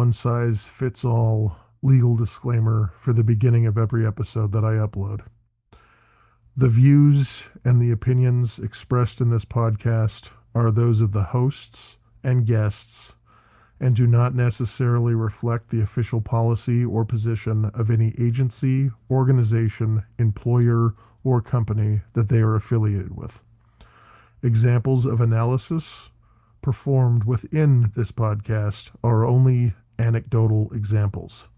one-size-fits-all legal disclaimer for the beginning of every episode that I upload. The views and the opinions expressed in this podcast are those of the hosts and guests and do not necessarily reflect the official policy or position of any agency, organization, employer, or company that they are affiliated with. Examples of analysis performed within this podcast are only anecdotal examples.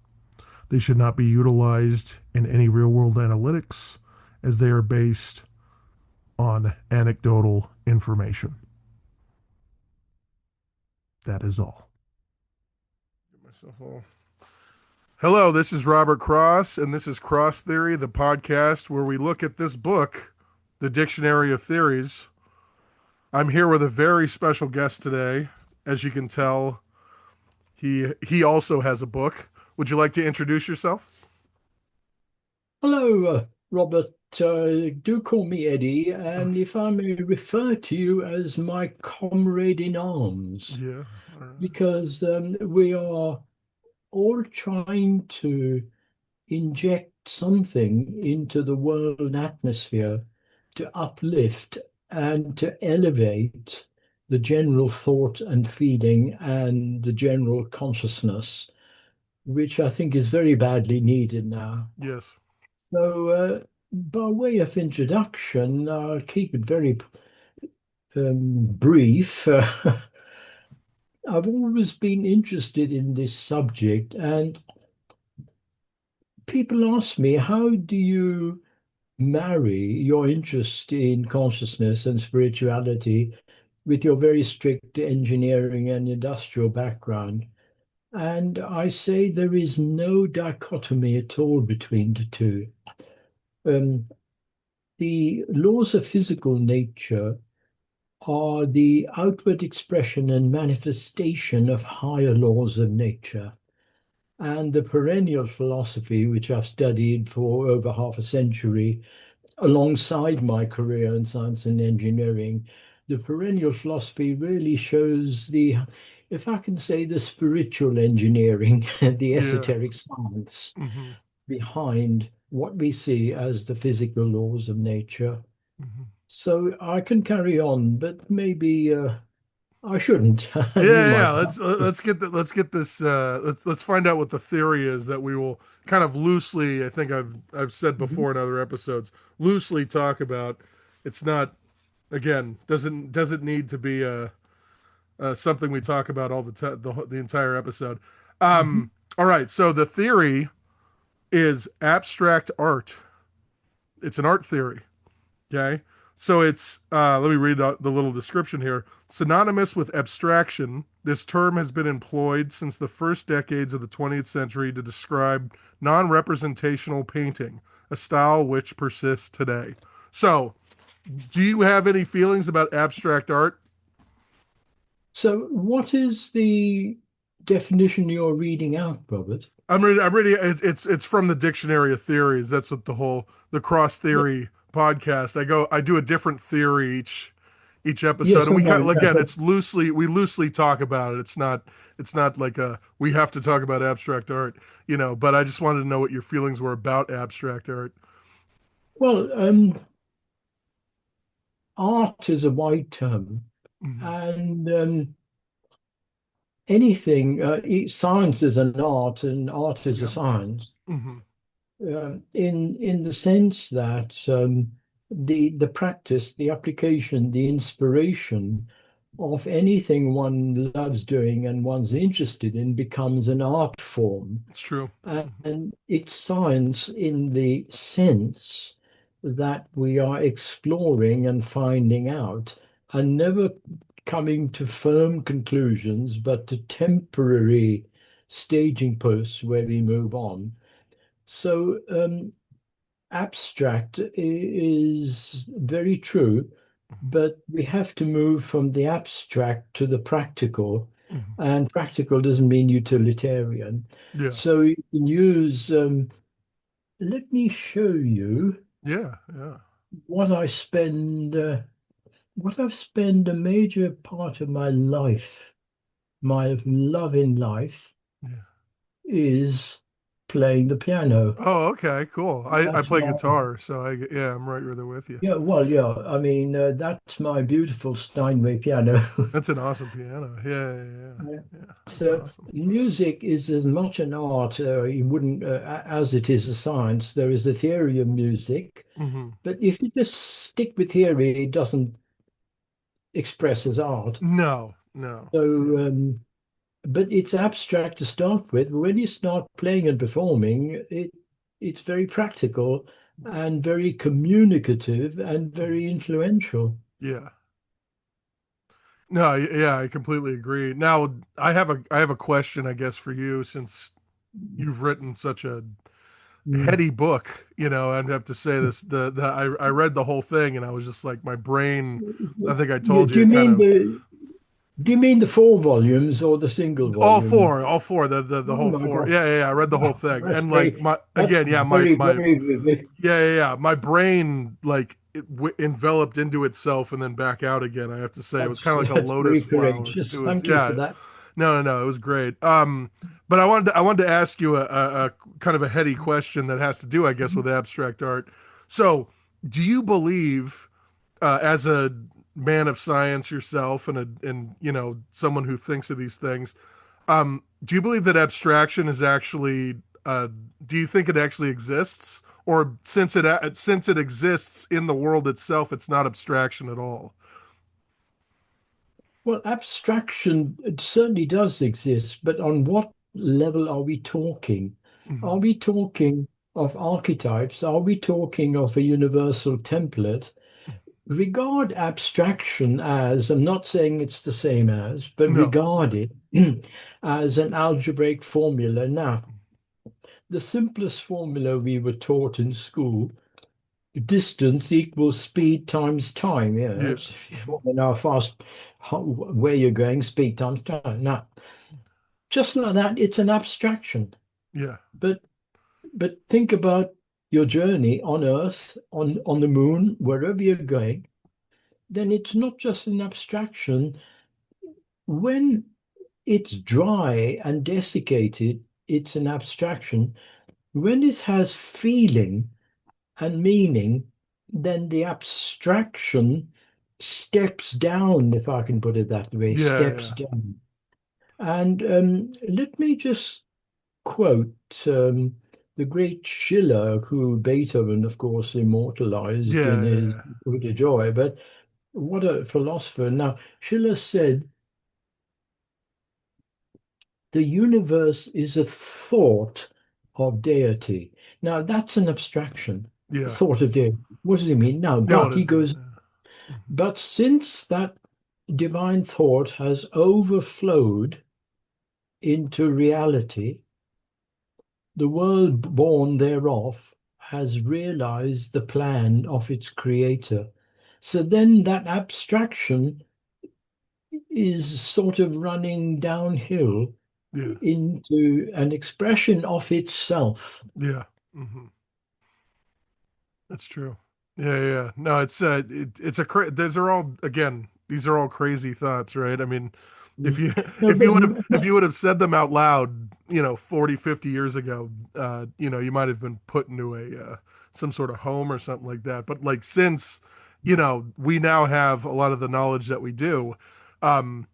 They should not be utilized in any real-world analytics as they are based on anecdotal information. That is all. Hello, this is Robert Cross, and this is Cross Theory, the podcast where we look at this book, The Dictionary of Theories. I'm here with a very special guest today. As you can tell, he also has a book. Would you like to introduce yourself? Hello, Robert. Do call me Eddie, and if I may refer to you as my comrade in arms, Yeah. All right. because we are all trying to inject something into the world atmosphere to uplift and to elevate the general thought and feeling and the general consciousness, which I think is very badly needed now. Yes. So, by way of introduction, I'll keep it very brief. I've always been interested in this subject, and people ask me, how do you marry your interest in consciousness and spirituality with your very strict engineering and industrial background? And I say there is no dichotomy at all between the two. Um, the laws of physical nature are the outward expression and manifestation of higher laws of nature. And the perennial philosophy, which I've studied for over half a century, alongside my career in science and engineering, the perennial philosophy really shows if I can say, the spiritual engineering, the Yeah. esoteric science Mm-hmm. behind what we see as the physical laws of nature. Mm-hmm. So I can carry on, but maybe I shouldn't. You Yeah, yeah. might. Let's get this. Let's find out what the theory is that we will kind of loosely. I think I've said Mhm. before in other episodes, loosely talk about. It's not, again, doesn't need to be something we talk about all the entire episode. Mhm. All right. So the theory is abstract art. It's an art theory. Okay. So it's, let me read out the little description here. Synonymous with abstraction, this term has been employed since the first decades of the 20th century to describe non-representational painting, a style which persists today. So, do you have any feelings about abstract art? So, what is the definition you're reading out, Robert? I'm ready. It's from the Dictionary of Theories. That's what the cross Yeah. theory podcast. I do a different theory each episode, Yes, and I we kind know. of, again, we loosely talk about it. It's not like we have to talk about abstract art. But I just wanted to know what your feelings were about abstract art. Well, art is a wide term, Hmm. and anything, science is an art, and art is a Yeah. science. Hmm. In the sense that the practice, the application, the inspiration of anything one loves doing and one's interested in becomes an art form. It's true. And it's science in the sense that we are exploring and finding out and never coming to firm conclusions, but to temporary staging posts where we move on. So, abstract is very true, but we have to move from the abstract to the practical, Hmm. and practical doesn't mean utilitarian. Yeah. So you can use, let me show you Yeah. Yeah. what I spend, what I've spent a major part of my life, my love in life. Yeah. is playing the piano. Oh, okay, cool. I That's play my guitar, so yeah, I'm right there with you. Yeah, well, yeah. I mean, that's my beautiful Steinway piano. That's an awesome piano. Yeah, yeah, yeah. Yeah. Yeah, that's So awesome. music is as much an art, you wouldn't, as it is a science. There is the theory of music, Hmm. but if you just stick with theory, it doesn't express as art. No, no. So, Yeah. but it's abstract to start with. When you start playing and performing, it's very practical and very communicative and Mhm. very influential. Yeah. No, yeah, I completely agree. Now, I have a question, I guess, for you, since you've written such a Mm. heady book. I'd have to say this. I read the whole thing, and I was just like, my brain. I think I Yeah, told you, it kind of do you mean the four volumes or the single all volume? four, all four, the Oh whole my four. God. Yeah, yeah, yeah. I read the whole Wow, thing, and like my that's again, yeah, my very, my very vivid. yeah, yeah, yeah. My brain like enveloped into itself and then back out again. I have to say, it was kind of like a That's lotus very flower. courageous. It was, Thank you for yeah. that. No, no, no. It was great. But I wanted to ask you a kind of a heady question that has to do, I guess, with abstract art. So, do you believe, as a man of science yourself, and someone who thinks of these things, do you believe that abstraction is actually? Do you think it actually exists, or since it exists in the world itself, it's not abstraction at all? Well, abstraction it certainly does exist, but on what level are we talking? Are Mhm. we talking of archetypes? Are we talking of a universal template? Regard abstraction as, I'm not saying it's the same as, but No. regard Yeah. it as an algebraic formula. Now, the simplest formula we were taught in school, distance equals speed times time. Yeah, Yeah. that's if you Mhm. want to know how fast, where you're going, speed times time. Now, just like that, it's an abstraction. Yeah. But think about your journey on Earth, on the moon, wherever you're going, then it's not just an abstraction. When it's dry and desiccated, it's an abstraction. When it has feeling and meaning, then the abstraction steps down, if I can put it that way, Yeah. steps Yeah. down. And let me just quote the great Schiller, who Beethoven, of course, immortalized in Yeah. his Yeah. Ode to Joy. But what a philosopher. Now, Schiller said, the universe is a thought of deity. Now, that's an abstraction, Yeah. thought of deity. What does he mean? Now, No, but it he isn't. goes, Yeah. Mhm. but since that divine thought has overflowed into reality, the world born thereof has realized the plan of its creator. So then that abstraction is sort of running downhill Yeah. into an expression of itself. Yeah. Hmm. That's true. Yeah, yeah. Yeah. No, it's these are all, again, these are all crazy thoughts, right? I mean, if Mm. you No, if you but would have if you would have said them out loud, 40, 50 years ago, you might have been put into a some sort of home or something like that. But like, since, we now have a lot of the knowledge that we do,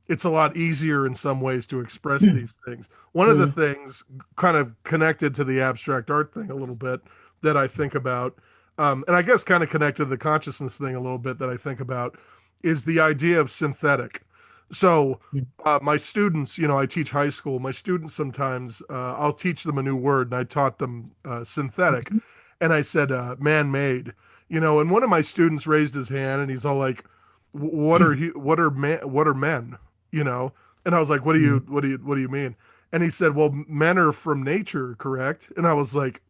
it's a lot easier in some ways to express these things. One of the Mm, things, kind of connected to the abstract art thing a little bit, that I think about, and I guess kind of connected to the consciousness thing a little bit, that I think about, is the idea of synthetic. So, mm, my students, I teach high school. My students, sometimes I'll teach them a new word, and I taught them synthetic, mm, and I said man-made. And one of my students raised his hand, and he's all like, what are men?" And I was like, mm, what do you mean?" And he said, "Well, men are from nature, correct?" And I was like,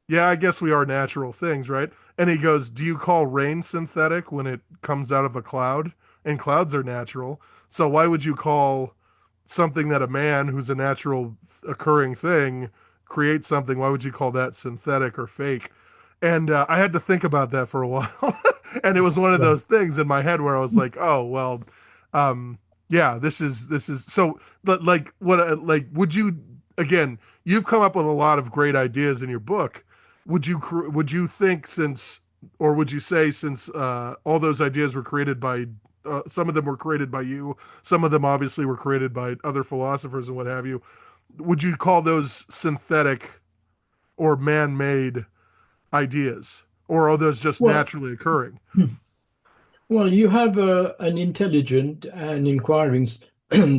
"Yeah, I guess we are natural things, right?" And he goes, "Do you call rain synthetic when it comes out of a cloud? And clouds are natural. So why would you call something that a man, who's a natural occurring thing, creates something? Why would you call that synthetic or fake?" And I had to think about that for a while. And it was one of yeah. those things in my head where I was like, "Oh, well, um, yeah, this is so." But like, what? Like, would you? again, you've come up with a lot of great ideas in your book. Would you think since, or would you say since all those ideas were created by some of them were created by you, some of them obviously were created by other philosophers and what have you. Would you call those synthetic or man-made ideas, or are those just Well, naturally occurring? well, you have an intelligent and inquiring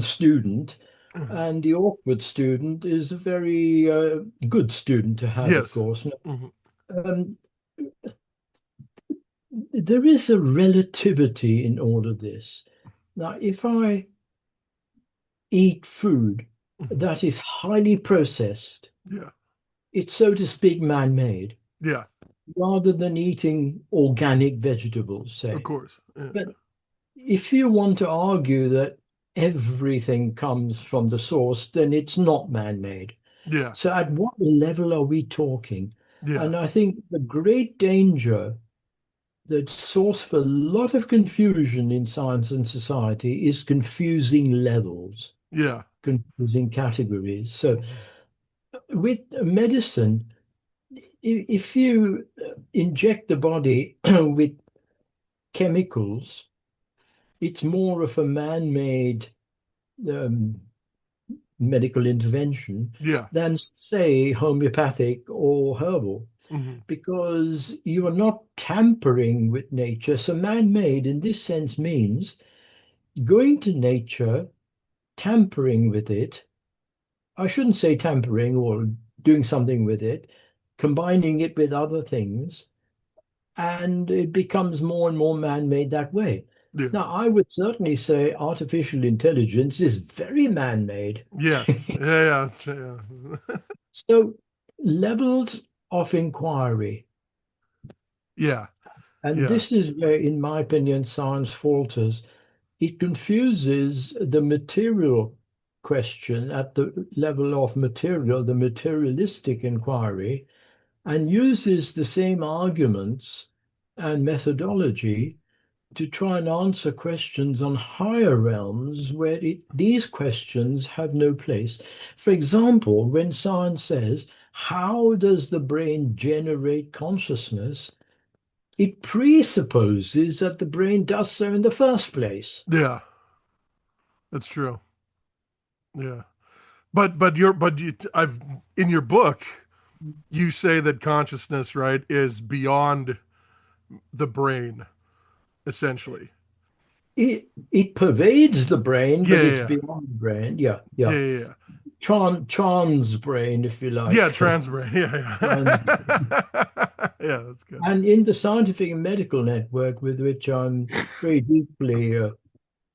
student, and the awkward student is a very good student to have, of Yes. course. Hmm. Um, there is a relativity in all of this. Now, if I eat food Hmm. that is highly processed, Yeah. it's so to speak man-made, Yeah. rather than eating organic vegetables, Of say. course. Yeah. But if you want to argue that everything comes from the source, then it's not man-made. Yeah. So at what level are we talking? Yeah. And I think the great danger that source for a lot of confusion in science and society is confusing levels, Yeah. confusing categories. So Hmm. with medicine, if you inject the body with chemicals, it's more of a man-made um, medical intervention Yeah. than, say, homeopathic or herbal, Hmm. because you are not tampering with nature. So, man-made in this sense means going to nature, tampering with it. I shouldn't say tampering or doing something with it, combining it with other things, and it becomes more and more man-made that way. Yeah. Now, I would certainly say artificial intelligence is very man-made. Yes. Yeah. Yeah. That's true. Yeah. So, levels of inquiry, Yeah. and Yeah. this is where, in my opinion, science falters. It confuses the material question at the level of material, the materialistic inquiry, and uses the same arguments and methodology to try and answer questions on higher realms where these questions have no place. For example, when science says, how does the brain generate consciousness? It presupposes that the brain does so in the first place. Yeah. That's true. Yeah. But I've in your book you say that consciousness, right, is beyond the brain essentially. It pervades the brain, Yeah. but it's Yeah. beyond the brain. Yeah, Yeah. yeah. Yeah. Yeah. Trans brain, if you Yeah. like. Trans brain. Yeah. Trans. Yeah. Yeah. That's good. And in the scientific and medical network with which I'm very deeply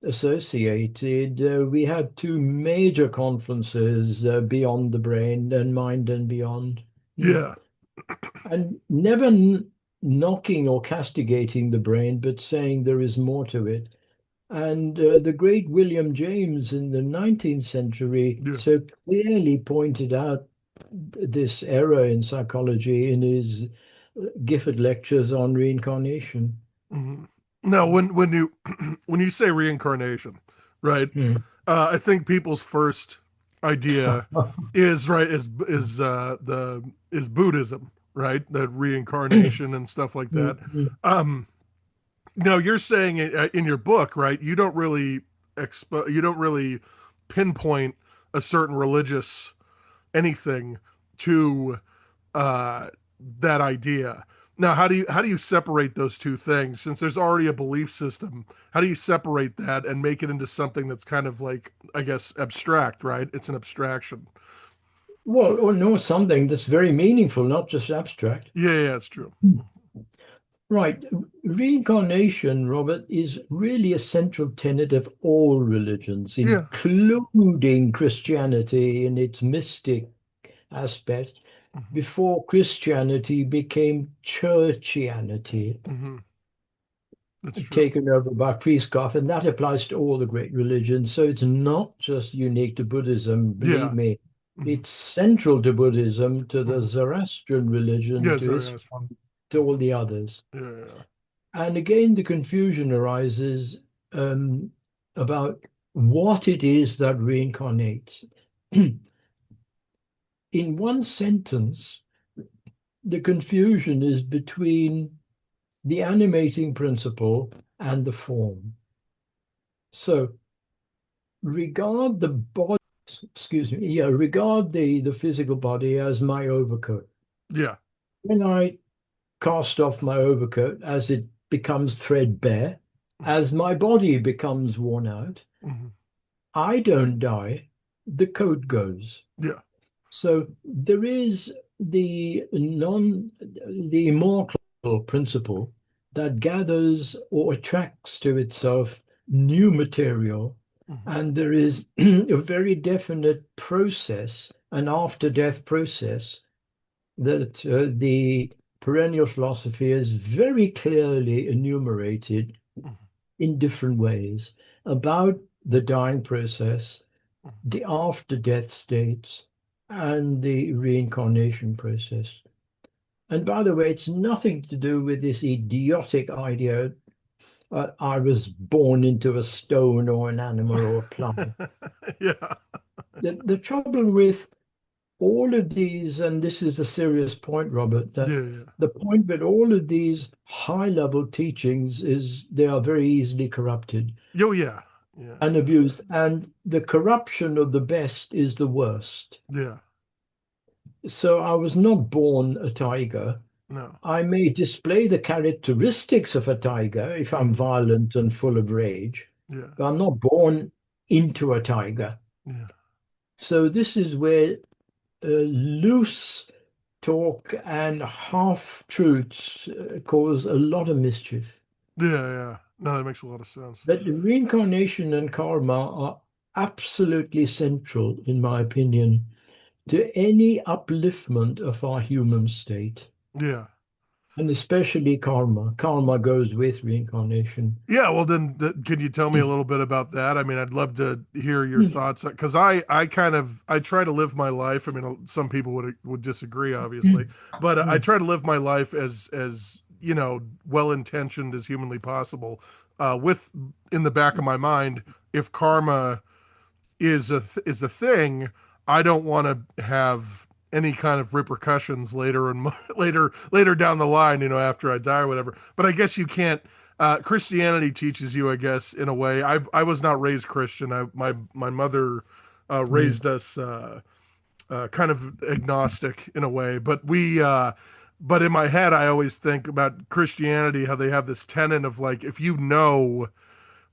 associated, we have two major conferences, Beyond the Brain and Mind and Beyond. Mm. Yeah. And never knocking or castigating the brain, but saying there is more to it. And the great William James in the 19th century Yeah. so clearly pointed out this error in psychology in his Gifford lectures on reincarnation. Mhm. Now, when you when you say reincarnation, right? Hmm. I think people's first idea is right the is Buddhism, right? That reincarnation and stuff like that. Um, Now you're saying in your book, right? You don't really pinpoint a certain religious anything to uh, that idea. Now, how do you separate those two things? Since there's already a belief system, how do you separate that and make it into something that's kind of like, I guess, abstract, right? It's an abstraction. Well, or no, something that's very meaningful, not just abstract. Yeah, yeah, it's true. Right. Reincarnation, Robert, is really a central tenet of all religions, Yeah. including Christianity in its mystic aspect, Hmm. before Christianity became churchianity, Hmm. That's true. taken over by priestcraft, and that applies to all the great religions. So it's not just unique to Buddhism, believe Yeah. me. Hmm. It's central to Buddhism, to the Hmm. Zoroastrian religion, Yeah, to Zoroastrian. Islam, to all the others. Yeah, yeah. And again, the confusion arises um, about what it is that reincarnates. in one sentence, the confusion is between the animating principle and the form. So regard the body, excuse me, yeah, regard the physical body as my overcoat. Yeah. When I cast off my overcoat, as it becomes threadbare, as my body becomes worn out, Hmm. I don't die, the coat goes. Yeah. So there is the immortal principle that gathers or attracts to itself new material, Hmm. and there is a very definite process, an after-death process that the perennial philosophy is very clearly enumerated in different ways about the dying process, the after death states, and the reincarnation process. And by the way, it's nothing to do with this idiotic idea I was born into a stone or an animal or a plant. Yeah. The trouble with all of these, and this is a serious point, Robert, that Yeah. Yeah. the point with all of these high level teachings is they are very easily corrupted Yo, yeah. Yeah. and Yeah. abused. And the corruption of the best is the worst. Yeah. So I was not born a tiger. No. I may display the characteristics of a tiger if I'm Hmm. violent and full of rage, Yeah. but I'm not born into a tiger. Yeah. So this is where loose talk and half truths cause a lot of mischief. Yeah. Yeah. No, that makes a lot of sense. But reincarnation and karma are absolutely central, in my opinion, to any upliftment of our human state, Yeah. and especially karma. Karma goes with reincarnation. Yeah, well then can you tell me a little bit about that? I mean, I'd love to hear your Mm, thoughts because I kind of I try to live my life. I mean, some people would disagree obviously, mm, but I mm. try to live my life as, well-intentioned as humanly possible, with in the back of my mind, if karma is a thing, I don't want to have any kind of repercussions later and later down the line, after I die or whatever. But I guess you can't. Christianity teaches you, I guess, in a way. I was not raised Christian. My mother Mm. raised us kind of agnostic in a way, but we. But in my head, I always think about Christianity, how they have this tenet of like, if you know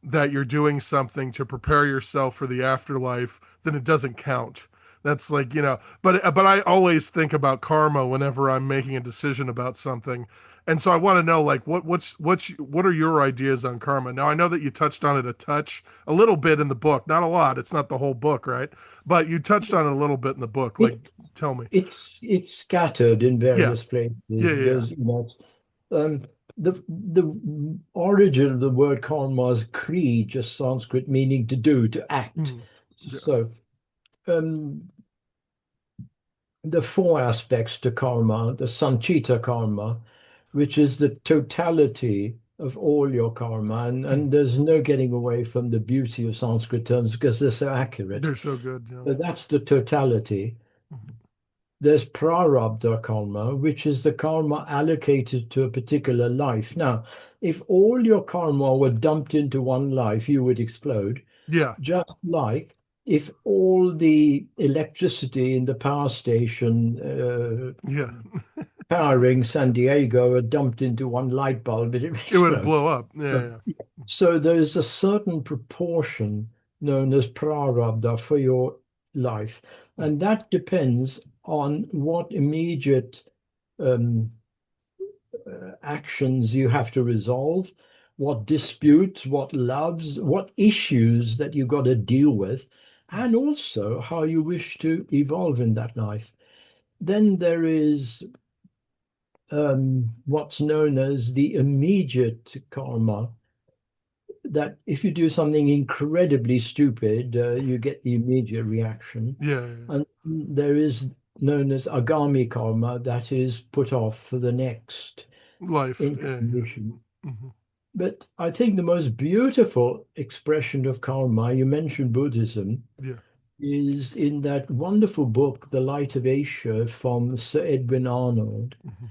that you're doing something to prepare yourself for the afterlife, then it doesn't count. That's like, but I always think about karma whenever I'm making a decision about something. And so I want to know like what are your ideas on karma? Now I know that you touched on it a little bit in the book, not a lot. It's not the whole book, right? But you touched on it a little bit in the book. Like, It tell me. it's scattered in Yeah. various places. Yeah, yeah. There's, um, the origin of the word karma is kri, just Sanskrit meaning to do, to Yeah. act. Yeah. So um, the four aspects to karma, the sanchita karma, which is the totality of all your karma, and there's no getting away from the beauty of Sanskrit terms because they're so accurate. They're so good, yeah. So that's the totality. Mhm. There's prarabdha karma, which is the karma allocated to a particular life. Now, if all your karma were dumped into one life, you would explode. Yeah. Just like if all the electricity in the power station Yeah. powering San Diego are dumped into one light bulb, it would It would explode. blow up. Yeah, So, yeah. so there is a certain proportion known as prarabdha for your life, and that depends on what immediate um, actions you have to resolve, what disputes, what loves, what issues that you've got to deal with, and also how you wish to evolve in that life. Then there is what's known as the immediate karma, that if you do something incredibly stupid, you get the immediate reaction. Yeah, yeah. And there is known as agami karma that is put off for the next Life. Yeah, incarnation. yeah. Hmm. But I think the most beautiful expression of karma, you mentioned Buddhism, Yeah. is in that wonderful book, The Light of Asia, from Sir Edwin Arnold, Mhm.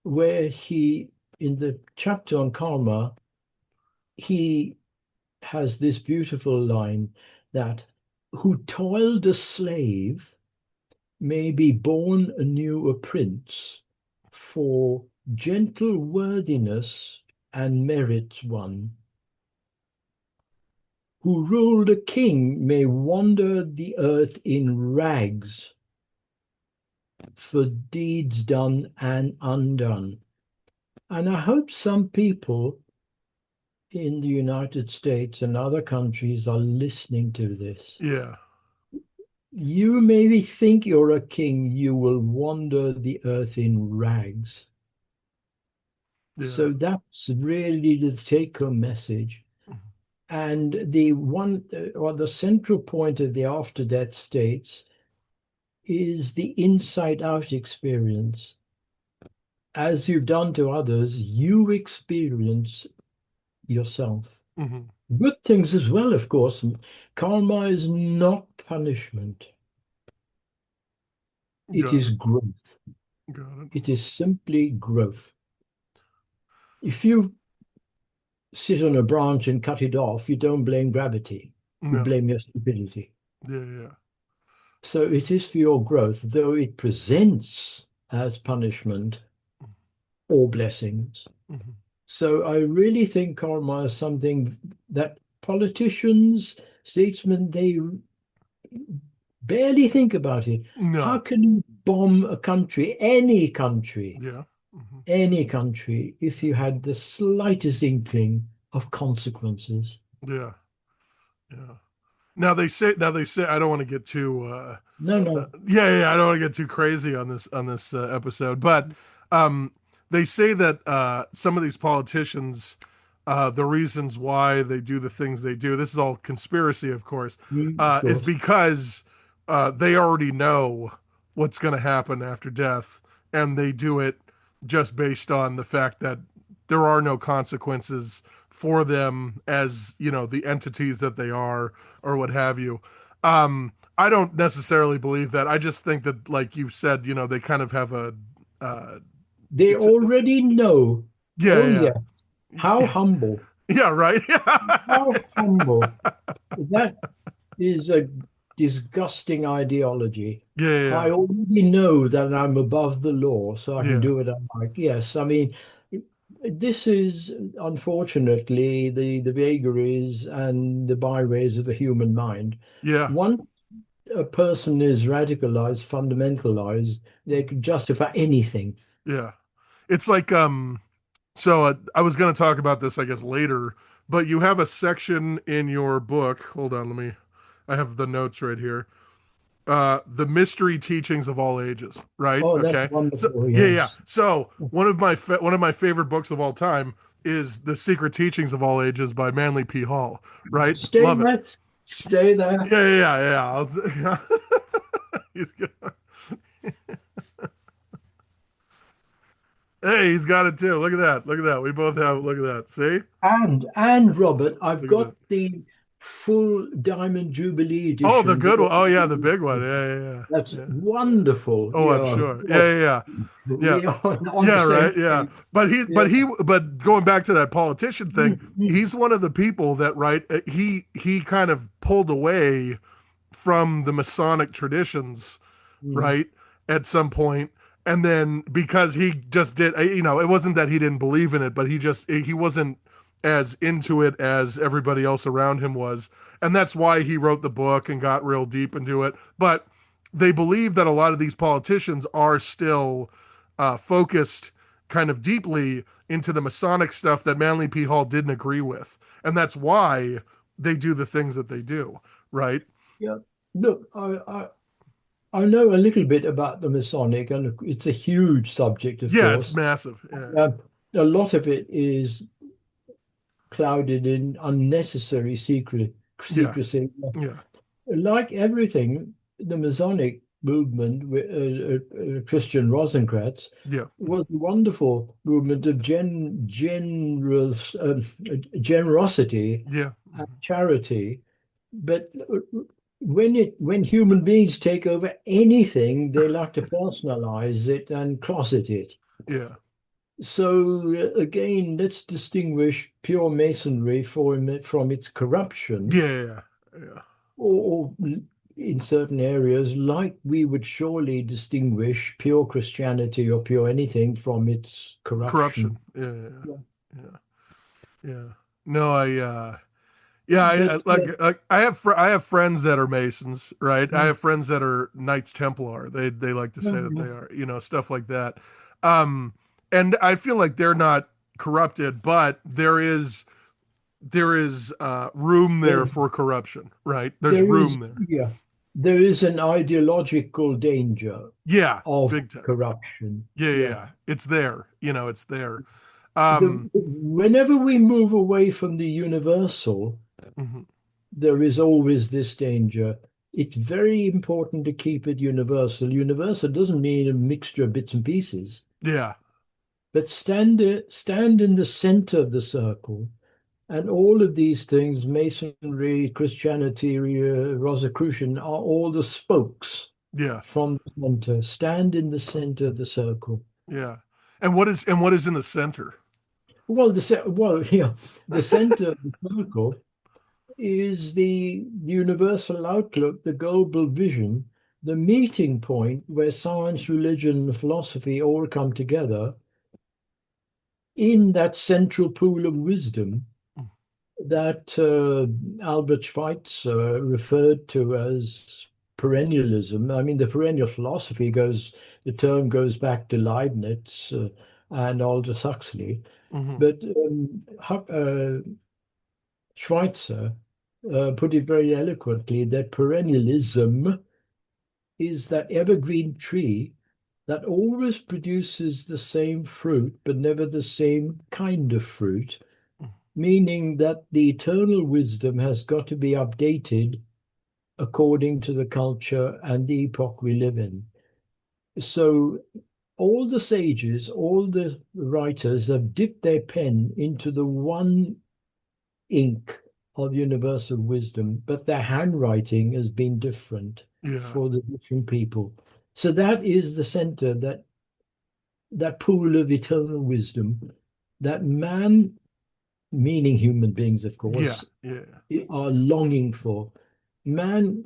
where he, in the chapter on karma, he has this beautiful line that who toiled a slave may be born anew a prince, for gentle worthiness and merits won. Who ruled a king may wander the earth in rags, for deeds done and undone. And I hope some people in the United States and other countries are listening to this. Yeah. You maybe think you're a king, you will wander the earth in rags. Yeah. So that's really the take-home message. And the one or the central point of the after-death states is the inside-out experience. As you've done to others, you experience yourself. Hmm. Good things as well, of course. Karma is not punishment. It Got is it. growth. Got it. It is simply growth. If you sit on a branch and cut it off, you don't blame gravity. You No. blame your stupidity. Yeah. Yeah. So it is for your growth, though it presents as punishment or blessings. Hmm. So I really think karma is something that politicians, statesmen, they barely think about it. How No. can you bomb a country, Yeah. Hmm. any country, if you had the slightest inkling of consequences? Yeah. Yeah. Now they say I don't want to get too No, no. yeah, I don't want to get too crazy on this episode, but um they say that some of these politicians the reasons why they do the things they do, this is all conspiracy of course, Of is course. because they already know what's going to happen after death, and they do it just based on the fact that there are no consequences for them as, you know, the entities that they are or what have you. I don't necessarily believe that. I just think that, like you said, you know, they kind of have a uh, They it's already know. Oh, yeah, yeah. How humble. yeah, right. How humble. That is a disgusting ideology. Yeah, I already know that I'm above the law, so I can yeah, do what I like. Yes, I mean, this is unfortunately the vagaries and the byways of the human mind. yeah, Once a person is radicalized, fundamentalized, they can justify anything. yeah. It's like so I was going to talk about this I guess later, but you have a section in your book. Hold on, let me I have the notes right here. The mystery teachings of all ages, right? Oh, that's Okay. So wonderful. yeah. Yes. So one of my favorite books of all time is The Secret Teachings of All Ages by Manly P. Hall, right? Stay Love it. there. Stay there. Yeah. He's good. Hey, he's got it too. Look at that. Look at that. We both have it. Look at that. See? And Robert, I've Look at that. got the full Diamond Jubilee Oh, the edition. good one. Oh yeah, the big one. That's Yeah. wonderful. Oh, I'm sure. Yeah. We are on the Yeah, same right. Yeah. page. Yeah. But going back to that politician thing, Mm, mm, he's one of the people that, right, he kind of pulled away from the Masonic traditions, mm. right, at some point. And then because he just did, you know, it wasn't that he didn't believe in it, but he wasn't as into it as everybody else around him was. And that's why he wrote the book and got real deep into it. But they believe that a lot of these politicians are still focused kind of deeply into the Masonic stuff that Manly P. Hall didn't agree with. And that's why they do the things that they do, right? Yeah. Look, I know a little bit about the Masonic, and it's a huge subject, of Yeah, it's course. massive. Yeah. Uh, a lot of it is clouded in unnecessary Yeah. secrecy. Yeah. Like everything, the Masonic movement, Christian Rosenkreuz, Yeah. was a wonderful movement of generosity Yeah. and charity. But when human beings take over anything, they like to personalize it and closet it. Yeah. So again, let's distinguish pure masonry from its corruption, Yeah. Yeah. or in certain areas, like we would surely distinguish pure Christianity or pure anything from its Corruption. corruption. Yeah. Yeah. Yeah. Yeah. Yeah. No, yeah, But I have friends that are Masons, right? I mm, have friends that are Knights Templar. They like to say that they mm, are, stuff like that. Um, and I feel like they're not corrupted, but there is room there there, for corruption, right? There's there is, room there. yeah, there is an ideological danger Yeah, of big time. corruption. Yeah, yeah, Yeah. yeah. It's there. It's there. Um, Whenever we move away from the universal, mhm. there is always this danger. It's very important to keep it universal. Universal doesn't mean a mixture of bits and pieces, Yeah, but stand in the center of the circle. And all of these things, Masonry, Christianity, Rosicrucian, are all the spokes yeah, from the center. Stand in the center of the circle. yeah. And what is in the center? Yeah, the center of the circle is the universal outlook, the global vision, the meeting point where science, religion, and philosophy all come together in that central pool of wisdom that Albert Schweitzer referred to as perennialism. I mean, the perennial philosophy the term goes back to Leibniz and Aldous Huxley, Hmm. but Schweitzer put it very eloquently that perennialism is that evergreen tree that always produces the same fruit, but never the same kind of fruit, meaning that the eternal wisdom has got to be updated according to the culture and the epoch we live in. So all the sages, all the writers have dipped their pen into the one ink of universal wisdom, but their handwriting has been different Yeah, for the different people. So that is the center, that pool of eternal wisdom that man, meaning human beings, of yeah, course, yeah, are longing for. Man,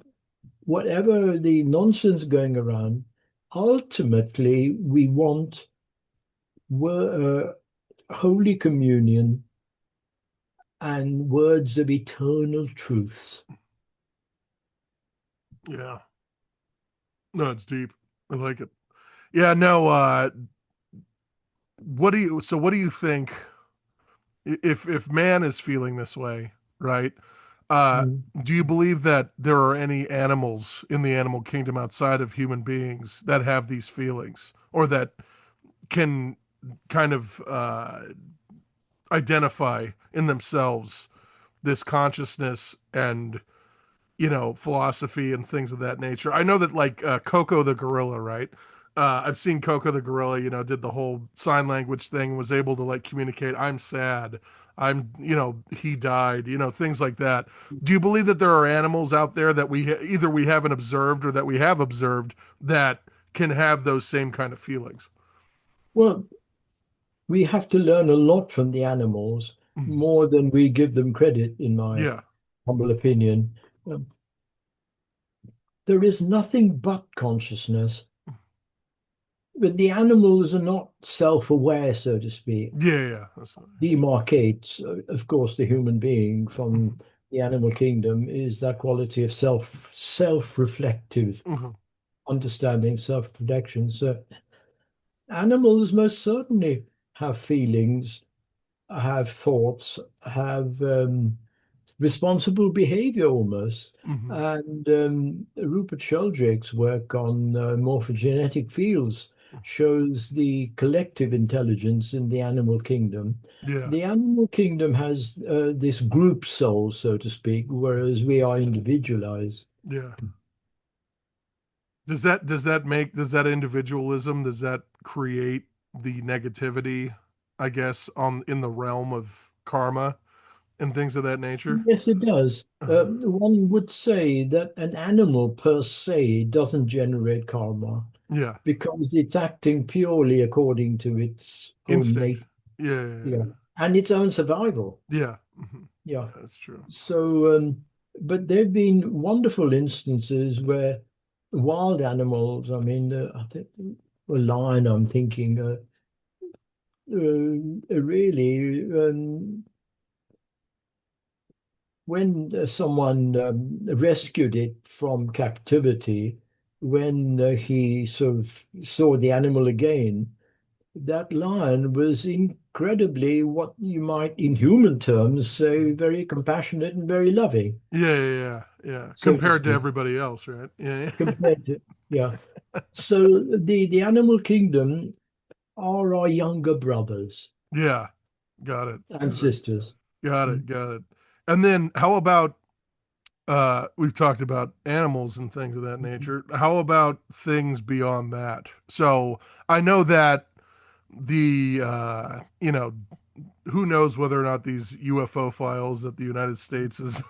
whatever the nonsense going around, ultimately we want Holy Communion and words of eternal truths. yeah. No, it's deep. I like it. Yeah, no, what do you think if man is feeling this way, right? Uh Mm. do you believe that there are any animals in the animal kingdom outside of human beings that have these feelings or that can kind of identify in themselves this consciousness and philosophy and things of that nature. I know that like Coco the gorilla, right? I've seen Coco the gorilla, did the whole sign language thing, was able to like communicate, I'm sad, he died, things like that. Do you believe that there are animals out there that either we haven't observed or that we have observed that can have those same kind of feelings? Well, we have to learn a lot from the animals, Mhm. more than we give them credit, in my Yeah. humble opinion. Um, there is nothing but consciousness, but the animals are not self-aware, so to speak. Yeah, yeah. Demarcates, of course, the human being Mhm. from the animal kingdom is that quality of self-reflective Mhm. understanding, self-protection. So animals most certainly have feelings, have thoughts, have responsible behavior almost. Mhm. And Rupert Sheldrake's work on morphogenetic fields shows the collective intelligence in the animal kingdom. Yeah. The animal kingdom has this group soul, so to speak, whereas we are individualized. Yeah. Does that individualism, does that create the negativity, I guess, on in the realm of karma and things of that nature. Yes, it does. Uh, One would say that an animal per se doesn't generate karma yeah, because it's acting purely according to its own instinct. nature, Yeah, yeah, yeah, and its own survival. yeah. Yeah. That's true. So, but there have been wonderful instances where wild animals, I mean, I think a lion, I'm thinking, really, when someone rescued it from captivity, when he sort of saw the animal again, that lion was incredibly, what you might, in human terms, say, very compassionate and very loving, Yeah, yeah, yeah, yeah. so to Compared to speak, everybody else, right? Yeah, compared to, yeah. So the animal kingdom are our younger brothers yeah. Got it. and Got it. sisters. Got Mm, it. Got it. And then how about we've talked about animals and things of that mhm, nature. How about things beyond that? So I know that the who knows whether or not these UFO files that the United States is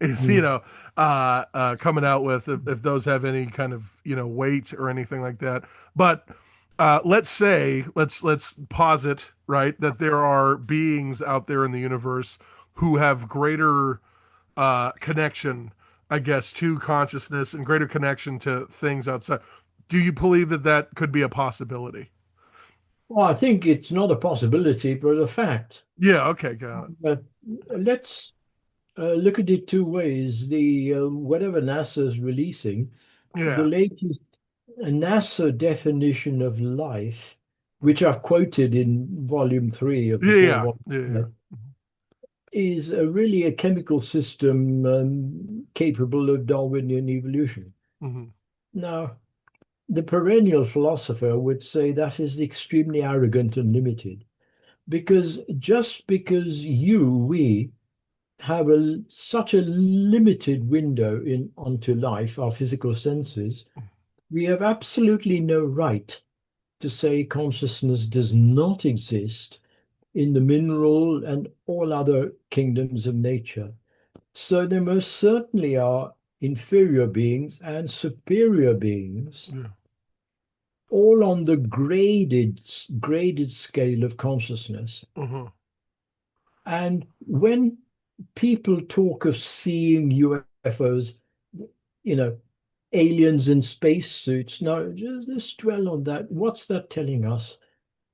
is mm. coming out with, if those have any kind of weight or anything like that. But let's say let's posit, right, that there are beings out there in the universe who have greater connection, I guess, to consciousness and greater connection to things outside. Do you believe that that could be a possibility? Well, I think it's not a possibility, but a fact. Yeah. Okay. Got it. But let's look at it two ways. The whatever NASA is releasing, the Yeah. latest NASA definition of life, which I've quoted in volume three of the Yeah. four Yeah. volumes, Yeah. Yeah. is really a chemical system capable of Darwinian evolution. Mm-hmm. Now, the perennial philosopher would say that is extremely arrogant and limited because just because we have such a limited window in onto life, our physical senses, we have absolutely no right to say consciousness does not exist in the mineral and all other kingdoms of nature. So there most certainly are inferior beings and superior beings, Yeah. all on the graded scale of consciousness. Uh-huh. And when people talk of seeing UFOs, you know, aliens in spacesuits, now just dwell on that. What's that telling us?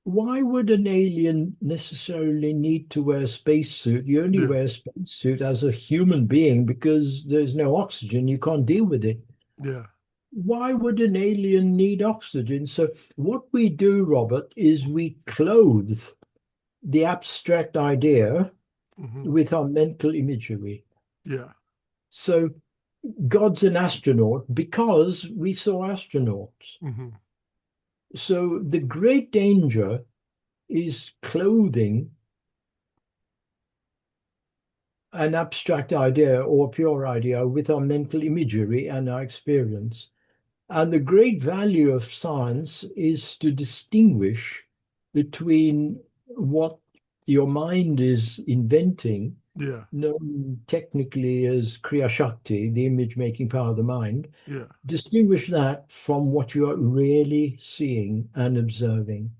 Why would an alien necessarily need to wear a spacesuit? You only Yeah. wear a spacesuit as a human being because there's no oxygen. You can't deal with it. Yeah. Why would an alien need oxygen? So what we do, Robert, is we clothe the abstract idea Mm-hmm. with our mental imagery. Yeah. So God's an astronaut because we saw astronauts. Mm-hmm. So the great danger is clothing an abstract idea or pure idea with our mental imagery and our experience. And the great value of science is to distinguish between what your mind is inventing, Yeah. known technically as Kriya Shakti, the image making power of the mind, Yeah. distinguish that from what you are really seeing and observing.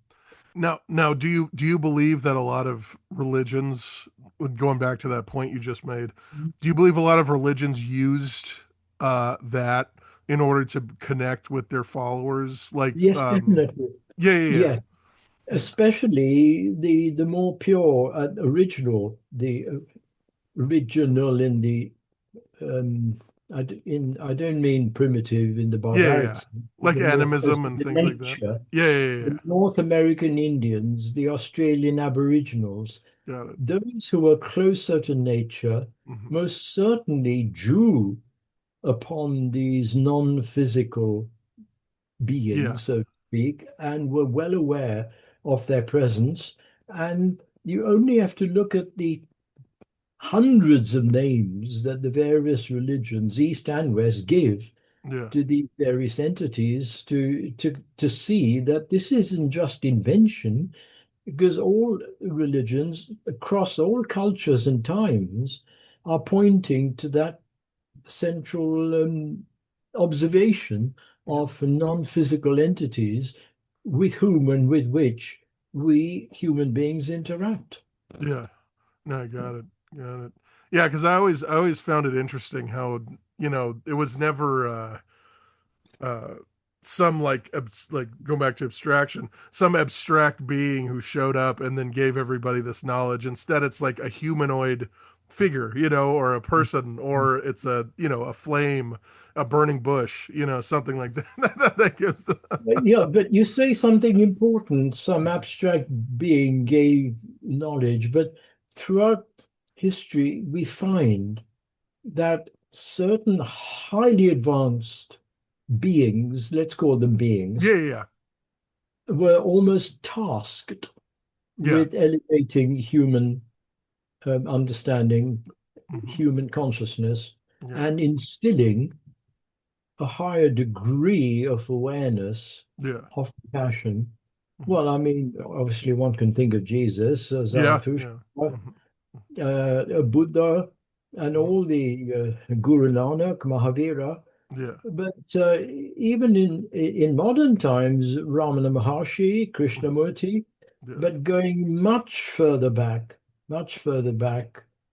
Now, do you believe that a lot of religions, going back to that point you just made, do you believe a lot of religions used that in order to connect with their followers? Like, Yes, definitely. yeah, yeah, yeah, Yeah, especially the more pure original, the original in the I don't mean primitive in the yeah, yeah, barbaric yeah. sense, but Like the more close animism to and the things like that. nature, Yeah, yeah, yeah, the North American Indians, the Australian Aboriginals, yeah. Got it. those who are closer to nature Hmm. most certainly drew upon these non-physical Yeah, beings, so to speak, and were well aware of their presence. And you only have to look at the hundreds of names that the various religions, East and West, give yeah, to these various entities to see that this isn't just invention, because all religions across all cultures and times are pointing to that central observation Yeah. of non-physical entities with whom and with which we human beings interact. Yeah. No, I got it. Got it. Yeah, because I always found it interesting how, it was never uh some like going back to abstraction, some abstract being who showed up and then gave everybody this knowledge. Instead, it's like a humanoid figure, or a person, or it's a flame, a burning bush, something like that. That gives the Yeah, but you say something important. Some abstract being gave knowledge, but throughout history, we find that certain highly advanced beings, let's call them beings, yeah, yeah, were almost tasked yeah, with elevating human understanding, hmm, human consciousness, yeah, and instilling a higher degree of awareness yeah, of passion. hmm, Well, I mean, obviously, one can think of Jesus, yeah, Zarathustra, yeah, hmm, Buddha, and hmm, all the Guru Nanak, Mahavira. yeah, But even in modern times, Ramana Maharshi, hmm, Krishnamurti, yeah, but going much further back,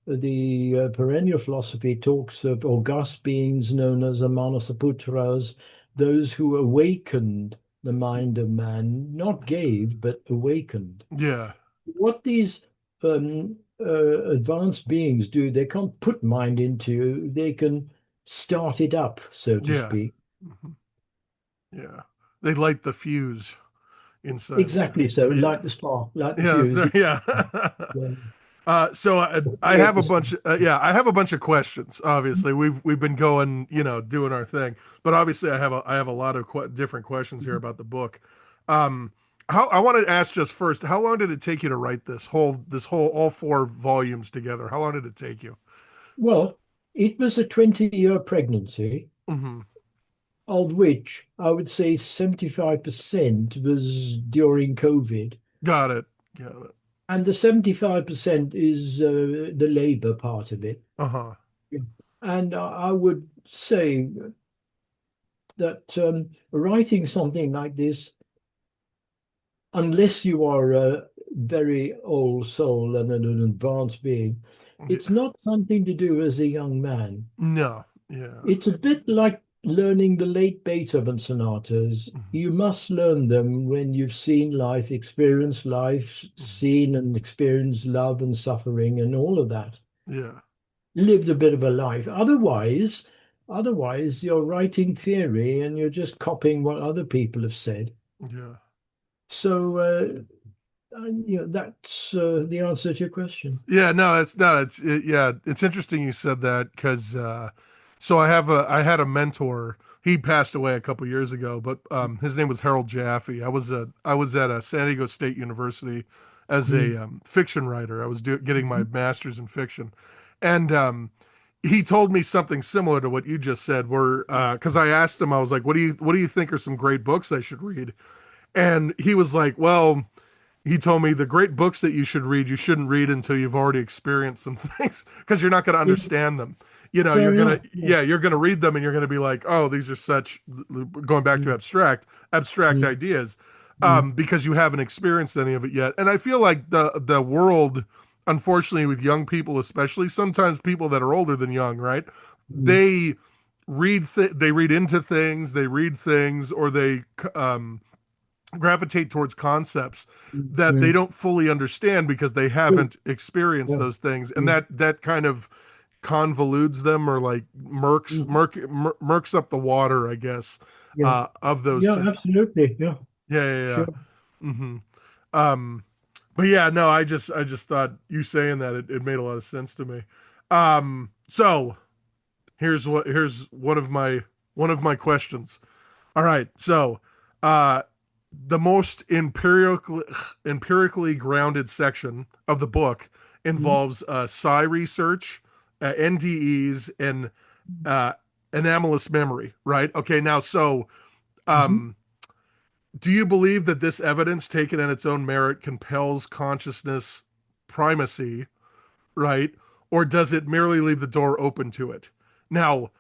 the perennial philosophy talks of august beings known as the Manasaputras, those who awakened the mind of man, not gave, but awakened. yeah, What these advanced beings do, they can't put mind into you, they can start it up, so to yeah, speak. hmm, yeah. They light the fuse inside of you. Exactly so, Yeah, like the spark, like the yeah, fuse. yeah. Yeah. So I Forget have a this. bunch. Yeah, I have a bunch of questions. Obviously, we've been going, doing our thing. But obviously, I have a lot of different questions here about the book. Um, how I want to ask just first, how long did it take you to write this whole all four volumes together? How long did it take you? Well, it was a 20-year pregnancy, Hmm. of which I would say 75% was during COVID. Got it. Got it. And the 75% is the labor part of it. Uh huh. Yeah. And I would say that writing something like this, unless you are a very old soul and an advanced being, it's Yeah. not something to do as a young man. No. Yeah. It's a bit like learning the late Beethoven sonatas. Mhm. You must learn them when you've seen life, experienced life, Mhm. seen and experienced love and suffering and all of that. Yeah. Lived a bit of a life. Otherwise, you're writing theory and you're just copying what other people have said. Yeah. So, that's the answer to your question. Yeah, no, it's no, yeah, it's interesting you said that because so I had a mentor. He passed away a couple years ago, but his name was Harold Jaffe. I was at a San Diego State University as a Mm, fiction writer. I was getting my mhm, master's in fiction, and he told me something similar to what you just said. Where because I asked him, I was like, "What do you think are some great books I should read?" And he was like, "Well." He told me the great books that you should read, you shouldn't read until you've already experienced some things because you're not going to yeah, understand them. You're fair going to, enough. Yeah. yeah, you're going to read them and you're going to be like, oh, these are such, going back to Mm, abstract mm, ideas, mm, because you haven't experienced any of it yet. And I feel like the world, unfortunately, with young people, especially sometimes people that are older than young, right? mm, They they read into things, they read things, or they gravitate towards concepts mm, that they mm. don't fully understand because they True. haven't experienced Yeah. those things, and Mm, that kind of convolutes them or like mm. murks up the water, I guess, Yeah. of those Yeah, things. absolutely. Yeah. Yeah, yeah, Sure. yeah. Hmm. um but yeah, no, I just thought you saying that it made a lot of sense to me. So here's one of my questions. All right. So, uh, the most empirically grounded section of the book Mm, involves psi research, NDEs, and uh, anomalous memory. Right. Okay. Now, so mhm. um, Do you believe that this evidence, taken at its own merit, compels consciousness primacy, right? Or does it merely leave the door open to it? Now,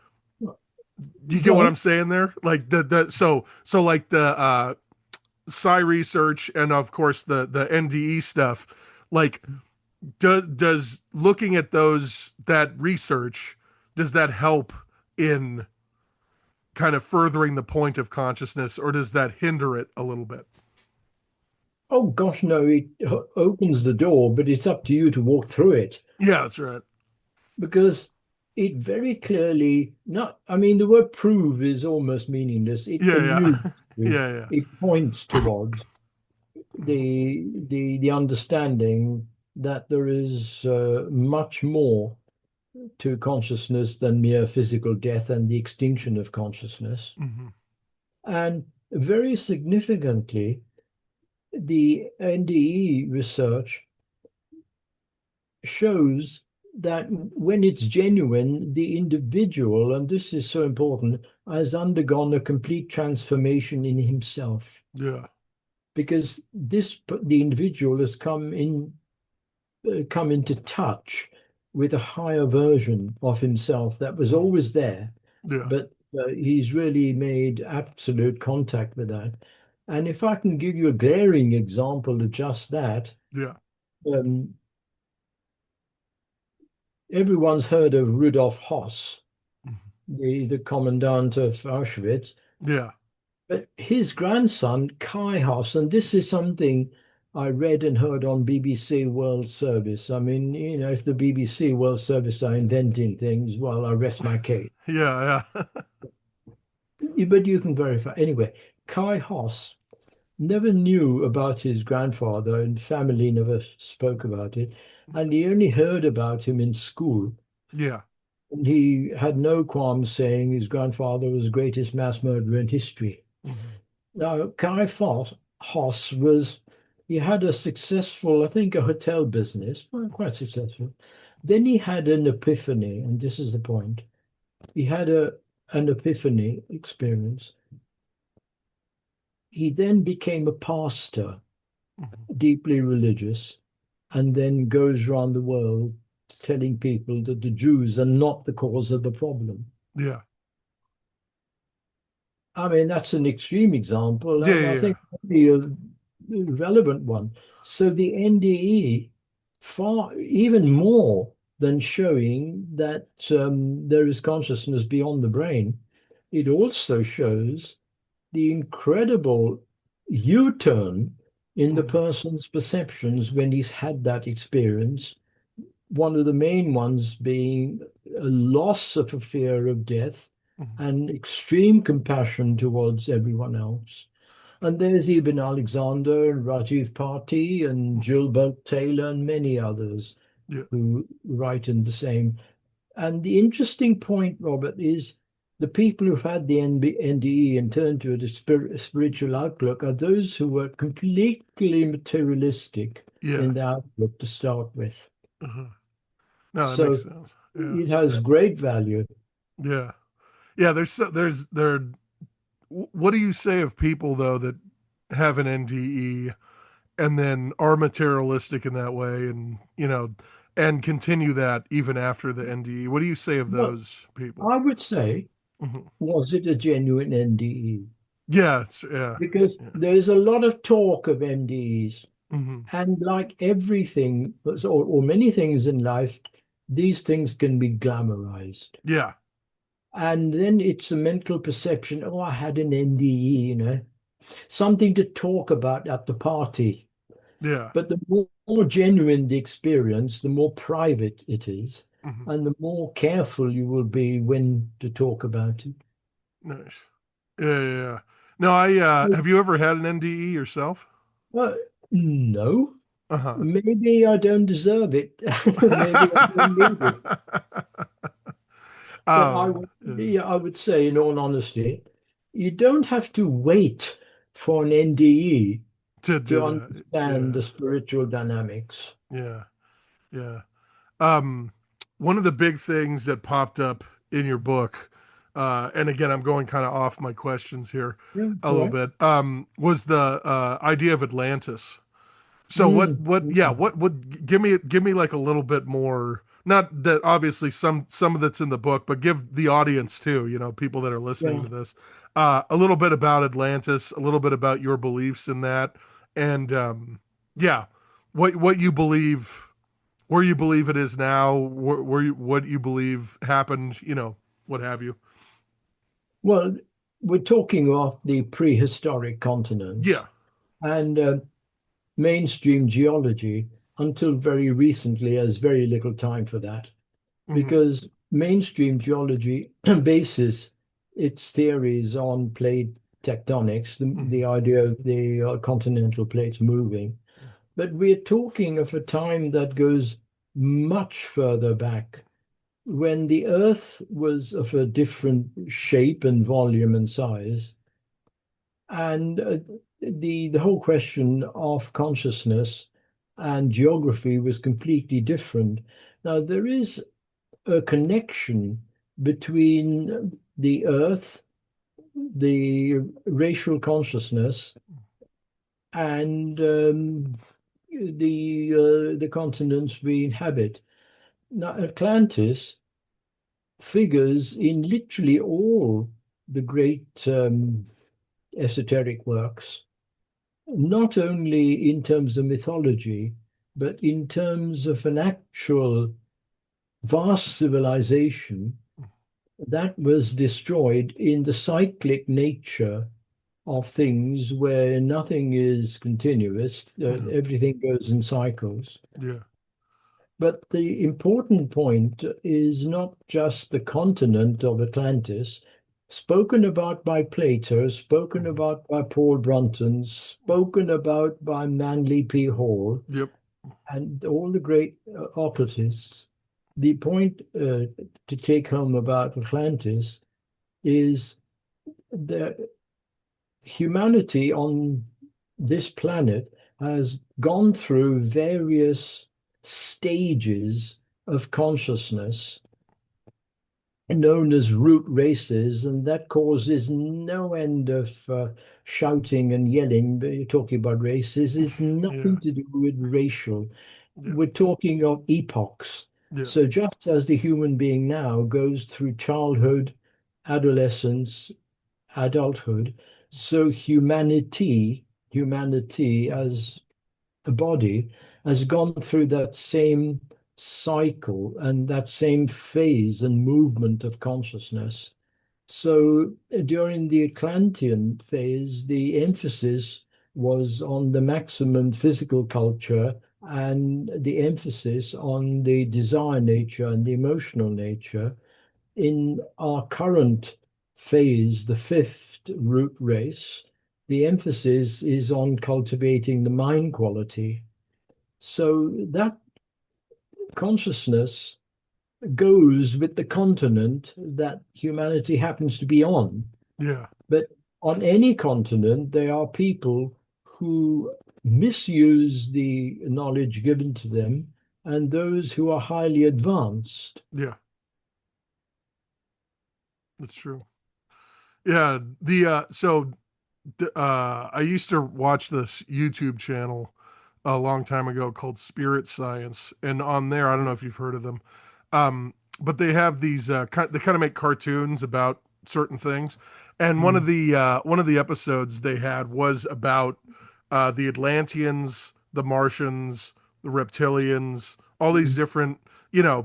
do you get what I'm Well, saying there? Like so like the psi research and of course the NDE stuff, like does looking at those that research, does that help in kind of furthering the point of consciousness, or does that hinder it a little bit? oh gosh, no, it opens the door, but it's up to you to walk through it Yeah, that's right. because it very clearly not, I mean, the word prove is almost meaningless. It Yeah, alludes yeah. to, Yeah, yeah. it points towards the understanding that there is much more to consciousness than mere physical death and the extinction of consciousness. Mm-hmm. And very significantly, the NDE research shows that when it's genuine, the individual, and this is so important, has undergone a complete transformation in himself Yeah. because the individual has come into touch with a higher version of himself that was Mm-hmm. always there, Yeah. but he's really made absolute contact with that. And if I can give you a glaring example of just that, Yeah. um, everyone's heard of Rudolf Hoss, Mm-hmm. the commandant of Auschwitz, Yeah. but his grandson, Kai Hoss, and this is something I read and heard on BBC World Service. I mean, if the BBC World Service are inventing things, well, I rest my case. Yeah, yeah. But you can verify. Anyway, Kai Hoss never knew about his grandfather, and family never spoke about it. And he only heard about him in school. Yeah. And he had no qualms saying his grandfather was the greatest mass murderer in history. Mm-hmm. Now, Hoss was, he had a successful, I think, a hotel business, well, quite successful. Then he had an epiphany, and this is the point. He had an epiphany experience. He then became a pastor, Mm-hmm. deeply religious, and then goes around the world telling people that the Jews are not the cause of the problem. Yeah. I mean, that's an extreme example, Yeah, and I yeah, yeah. think probably a relevant one. So the NDE, far even more than showing that there is consciousness beyond the brain, it also shows the incredible U-turn in the Mm-hmm. person's perceptions when he's had that experience. One of the main ones being a loss of a fear of death Mm-hmm. and extreme compassion towards everyone else. And there's Ibn Alexander and Rajiv Bharti and Mm-hmm. Gilbert Taylor and many others Yeah. who write in the same. And the interesting point, Robert, is the people who've had the NDE and turned to a spiritual outlook are those who were completely materialistic Yeah. in their outlook to start with. Uh-huh. No, that makes So sense. Yeah. it has great value. Yeah. Yeah, what do you say of people though that have an NDE and then are materialistic in that way, and and continue that even after the NDE? What do you say of Well, those people? I would say, Hmm. was it a genuine NDE? Yeah, yeah. Because Yeah. there's a lot of talk of NDEs, Hmm. and like everything, or many things in life, these things can be glamorized. Yeah. And then it's a mental perception, oh, I had an NDE, something to talk about at the party. Yeah. But the more genuine the experience, the more private it is, Hmm. and the more careful you will be when to talk about it. Nice. Yeah, yeah, yeah. No, I have you ever had an NDE yourself? Well, no, Uh-huh. maybe I don't deserve it. Maybe I don't need it. But Yeah. yeah, I would say, in all honesty, you don't have to wait for an NDE To do to that. understand Yeah. the spiritual dynamics. Yeah. Yeah. Um, one of the big things that popped up in your book and again, I'm going kind of off my questions here Yeah, a all little right. bit. Was the idea of Atlantis? So Mm, yeah, mm, what would give me like a little bit more, not that obviously some of that's in the book, but give the audience too, people that are listening yeah. to this, a little bit about Atlantis, a little bit about your beliefs in that, and yeah, what you believe, where you believe it is now, where you, what you believe happened, what have you. Well, we're talking of the prehistoric continents, Yeah. and mainstream geology, until very recently, has very little time for that, Hmm. because mainstream geology bases its theories on plate tectonics, Hmm. the idea of the continental plates moving. But we're talking of a time that goes much further back, when the Earth was of a different shape and volume and size, and the whole question of consciousness and geography was completely different. Now, there is a connection between the Earth, the racial consciousness, and the continents we inhabit. Now, Atlantis figures in literally all the great esoteric works, not only in terms of mythology, but in terms of an actual vast civilization that was destroyed in the cyclic nature of things, where nothing is continuous, Yeah. everything goes in cycles. Yeah. But the important point is not just the continent of Atlantis, spoken about by Plato, spoken Hmm. about by Paul Brunton, spoken about by Manly P. Hall, Yep. and all the great occultists. The point to take home about Atlantis is that humanity on this planet has gone through various stages of consciousness known as root races, and that causes no end of shouting and yelling. But you're talking about races, it's Yeah. nothing to do with racial. Yeah. We're talking of epochs. Yeah. So just as the human being now goes through childhood, adolescence, adulthood, so humanity as a body has gone through that same cycle and that same phase and movement of consciousness. So during the Atlantean phase, the emphasis was on the maximum physical culture and the emphasis on the desire nature and the emotional nature. In our current phase, the fifth root race, the emphasis is on cultivating the mind quality. So that consciousness goes with the continent that humanity happens to be on. Yeah. But on any continent, there are people who misuse the knowledge given to them and those who are highly advanced. Yeah. That's true. Yeah. The I used to watch this YouTube channel a long time ago called Spirit Science, and on there, I don't know if you've heard of them, but they have these they kind of make cartoons about certain things, and Mm, one of the episodes they had was about the Atlanteans, the Martians, the reptilians, all these mm, different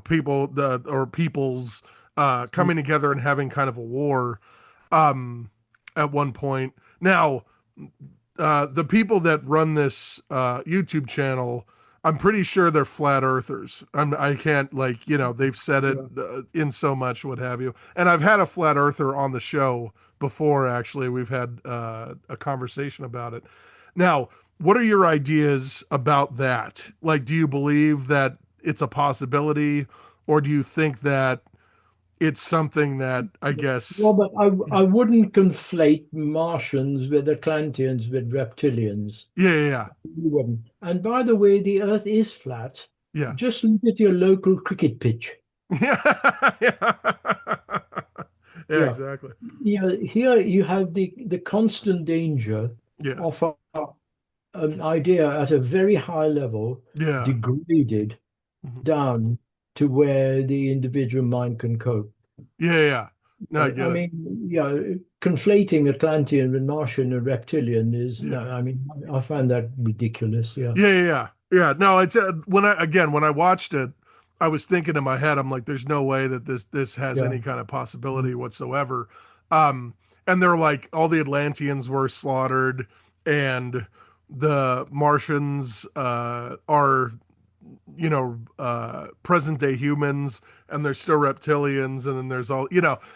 people or peoples mm, coming together and having kind of a war um, at one point. Now, the people that run this YouTube channel, I'm pretty sure they're flat earthers. I can't like they've said it yeah. in so much what have you. And I've had a flat earther on the show before. Actually, we've had a conversation about it. Now, what are your ideas about that? Like, do you believe that it's a possibility, or do you think that it's something that I Well, guess, but I wouldn't conflate Martians with Atlanteans with reptilians. yeah, yeah, yeah. You wouldn't. And by the way, the Earth is flat. Yeah. Just look at your local cricket pitch. Yeah. Yeah. Yeah, Yeah. exactly. Here you have the constant danger Yeah. of an idea at a very high level Yeah. degraded Mhm. down to where the individual mind can cope. Yeah, yeah. No, I I get it. mean, conflating Atlantean with Martian and reptilian is no, Yeah. I mean, I find that ridiculous. Yeah. Yeah, yeah, yeah. Yeah. No, it's when I watched it, I was thinking in my head, I'm like, there's no way that this has Yeah. any kind of possibility Mm. whatsoever. Um, and they're like all the Atlanteans were slaughtered, and the Martians are present day humans, and there's still reptilians, and then there's all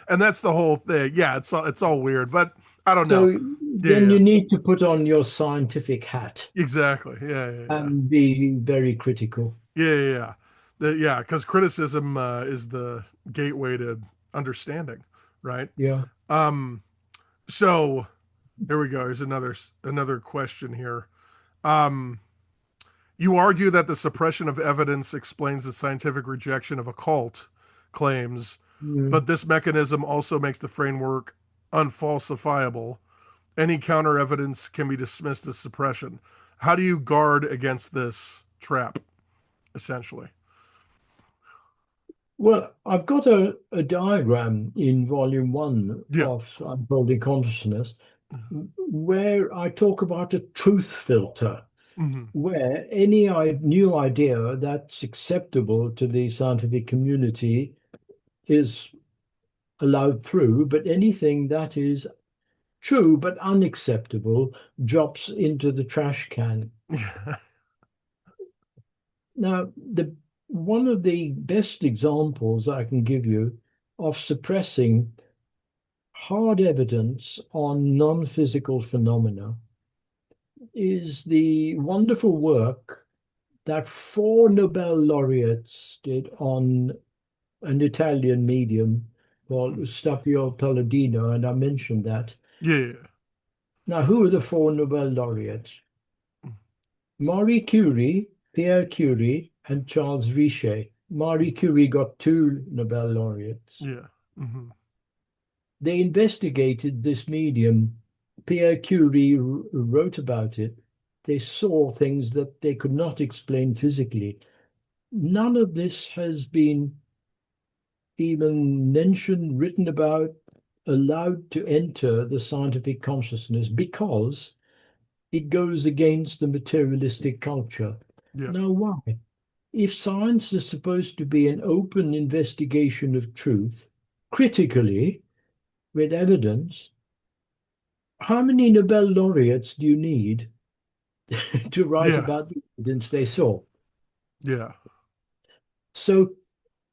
and that's the whole thing. Yeah, it's all weird, but I don't know. So Yeah, then yeah, you need to put on your scientific hat exactly. Yeah, yeah, yeah. and be very critical. Yeah, yeah, yeah. Yeah, because criticism is the gateway to understanding, right? Yeah. Um, so here we go. Here's another question here. Um, you argue that the suppression of evidence explains the scientific rejection of occult claims, Mm. but this mechanism also makes the framework unfalsifiable. Any counter evidence can be dismissed as suppression. How do you guard against this trap, essentially? Well, I've got a diagram in volume one Yeah. of Unfolding Consciousness where I talk about a truth filter, Mm-hmm. where any new idea that's acceptable to the scientific community is allowed through, but anything that is true but unacceptable drops into the trash can. Yeah. Now, the one of the best examples I can give you of suppressing hard evidence on non-physical phenomena is the wonderful work that four Nobel laureates did on an Italian medium called Stapio Palladino, and I mentioned that. Yeah. Now, who are the four Nobel laureates? Marie Curie, Pierre Curie, and Charles Richet. Marie Curie got two Nobel laureates. Yeah. Mm-hmm. They investigated this medium. Pierre Curie wrote about it. They saw things that they could not explain physically. None of this has been even mentioned, written about, allowed to enter the scientific consciousness because it goes against the materialistic culture. Yeah. Now, why? If science is supposed to be an open investigation of truth, critically, with evidence, how many Nobel laureates do you need to write Yeah. about the evidence they saw? Yeah. So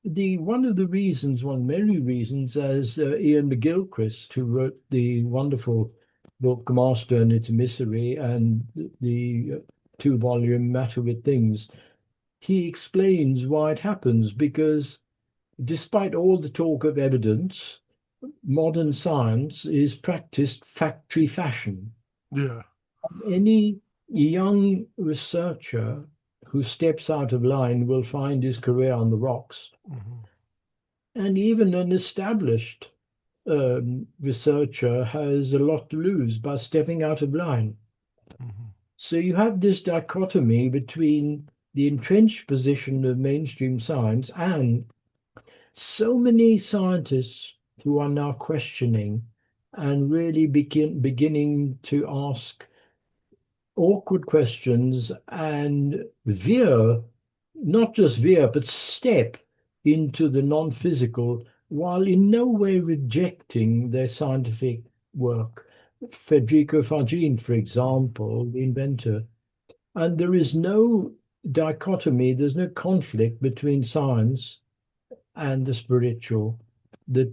the one of the reasons, one of many reasons, as Ian McGilchrist, who wrote the wonderful book Master and Its Misery and the two-volume Matter with Things, he explains why it happens because despite all the talk of evidence, modern science is practiced factory fashion. Yeah. Any young researcher who steps out of line will find his career on the rocks. Mm-hmm. And even an established researcher has a lot to lose by stepping out of line. Mm-hmm. So you have this dichotomy between the entrenched position of mainstream science and so many scientists who are now questioning and really beginning to ask awkward questions and veer, not just veer, but step into the non-physical while in no way rejecting their scientific work. Federico Fagin, for example, the inventor. And there is no dichotomy, there's no conflict between science and the spiritual. The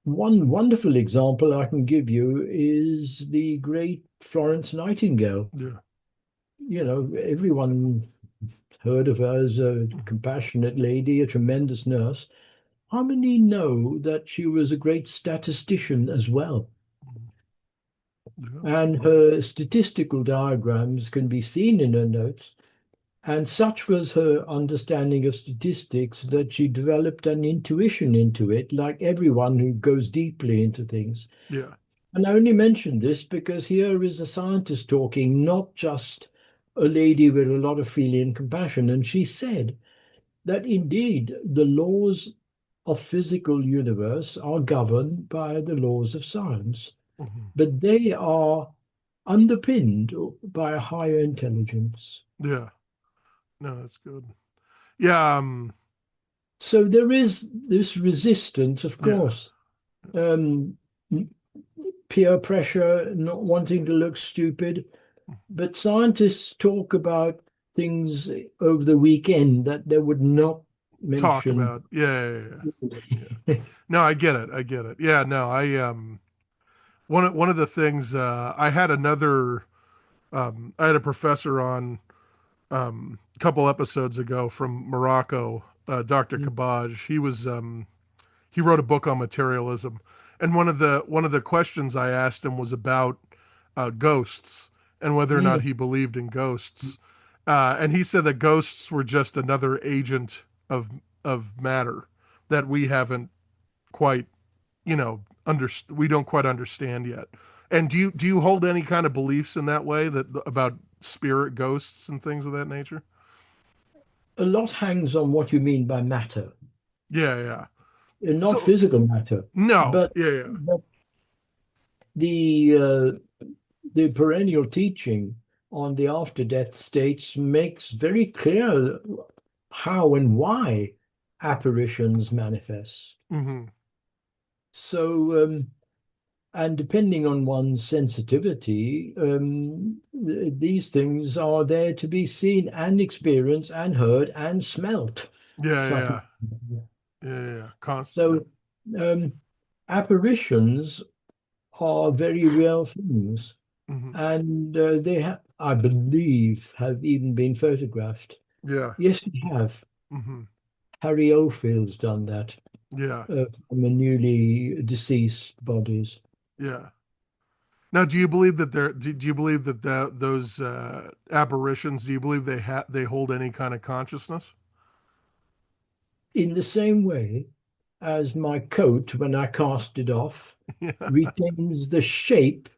one wonderful example I can give you is the great Florence Nightingale. Yeah. Everyone heard of her as a compassionate lady, a tremendous nurse. How many know that she was a great statistician as well? Yeah. And her statistical diagrams can be seen in her notes. And such was her understanding of statistics that she developed an intuition into it, like everyone who goes deeply into things. Yeah. And I only mention this because here is a scientist talking, not just a lady with a lot of feeling and compassion. And she said that indeed the laws of physical universe are governed by the laws of science, Hmm. but they are underpinned by a higher intelligence. Yeah. No, that's good. Yeah. So there is this resistance, of Yeah. course, um, peer pressure, not wanting to look stupid. But scientists talk about things over the weekend that they would not Talk mention. about. Yeah. Yeah. Yeah. Yeah. No, I get it. I get it. Yeah. No, one of the things I had a professor on a couple episodes ago from Morocco, Dr. Kabaj. He wrote a book on materialism, and one of the questions I asked him was about ghosts and whether or not Mm. he believed in ghosts. And he said that ghosts were just another agent of matter that we haven't quite, we don't quite understand yet. And do you hold any kind of beliefs in that way, that about spirit ghosts and things of that nature? A lot hangs on what you mean by matter, Yeah, yeah. not So physical matter, no, but, yeah, yeah, but the perennial teaching on the after death states makes very clear how and why apparitions manifest. mm-hmm. So, and depending on one's sensitivity, these things are there to be seen and experienced and heard and smelt, Yeah, if I can. yeah, yeah, yeah, yeah. Constantly. So, um, apparitions are very real things, Mm-hmm. and they have, I believe, have even been photographed. Yeah. Yes, they have. Mm-hmm. Harry Ofield's done that Yeah, from a newly deceased bodies. yeah. Now, do you believe that do you believe that those apparitions? Do you believe they hold any kind of consciousness? In the same way as my coat, when I cast it off, Yeah, retains the shape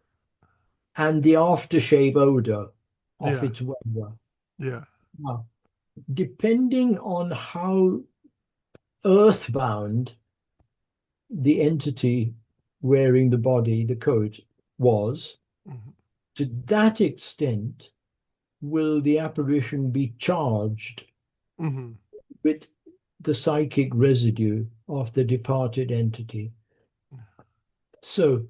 and the aftershave odor of yeah, its wearer. yeah. Now, depending on how earthbound the entity wearing the body, the coat, was, Mm-hmm. to that extent will the apparition be charged Mm-hmm. with the psychic residue of the departed entity. So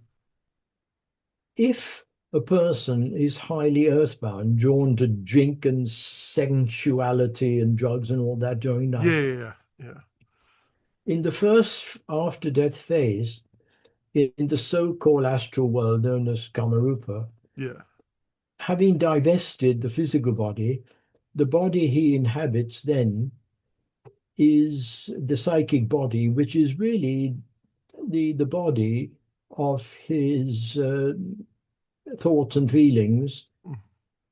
if a person is highly earthbound, drawn to drink and sensuality and drugs and all that during Yeah, life, yeah, yeah, in the first after death phase, in the so-called astral world known as Kamarupa, yeah, having divested the physical body, the body he inhabits then is the psychic body, which is really the body of his thoughts and feelings yeah.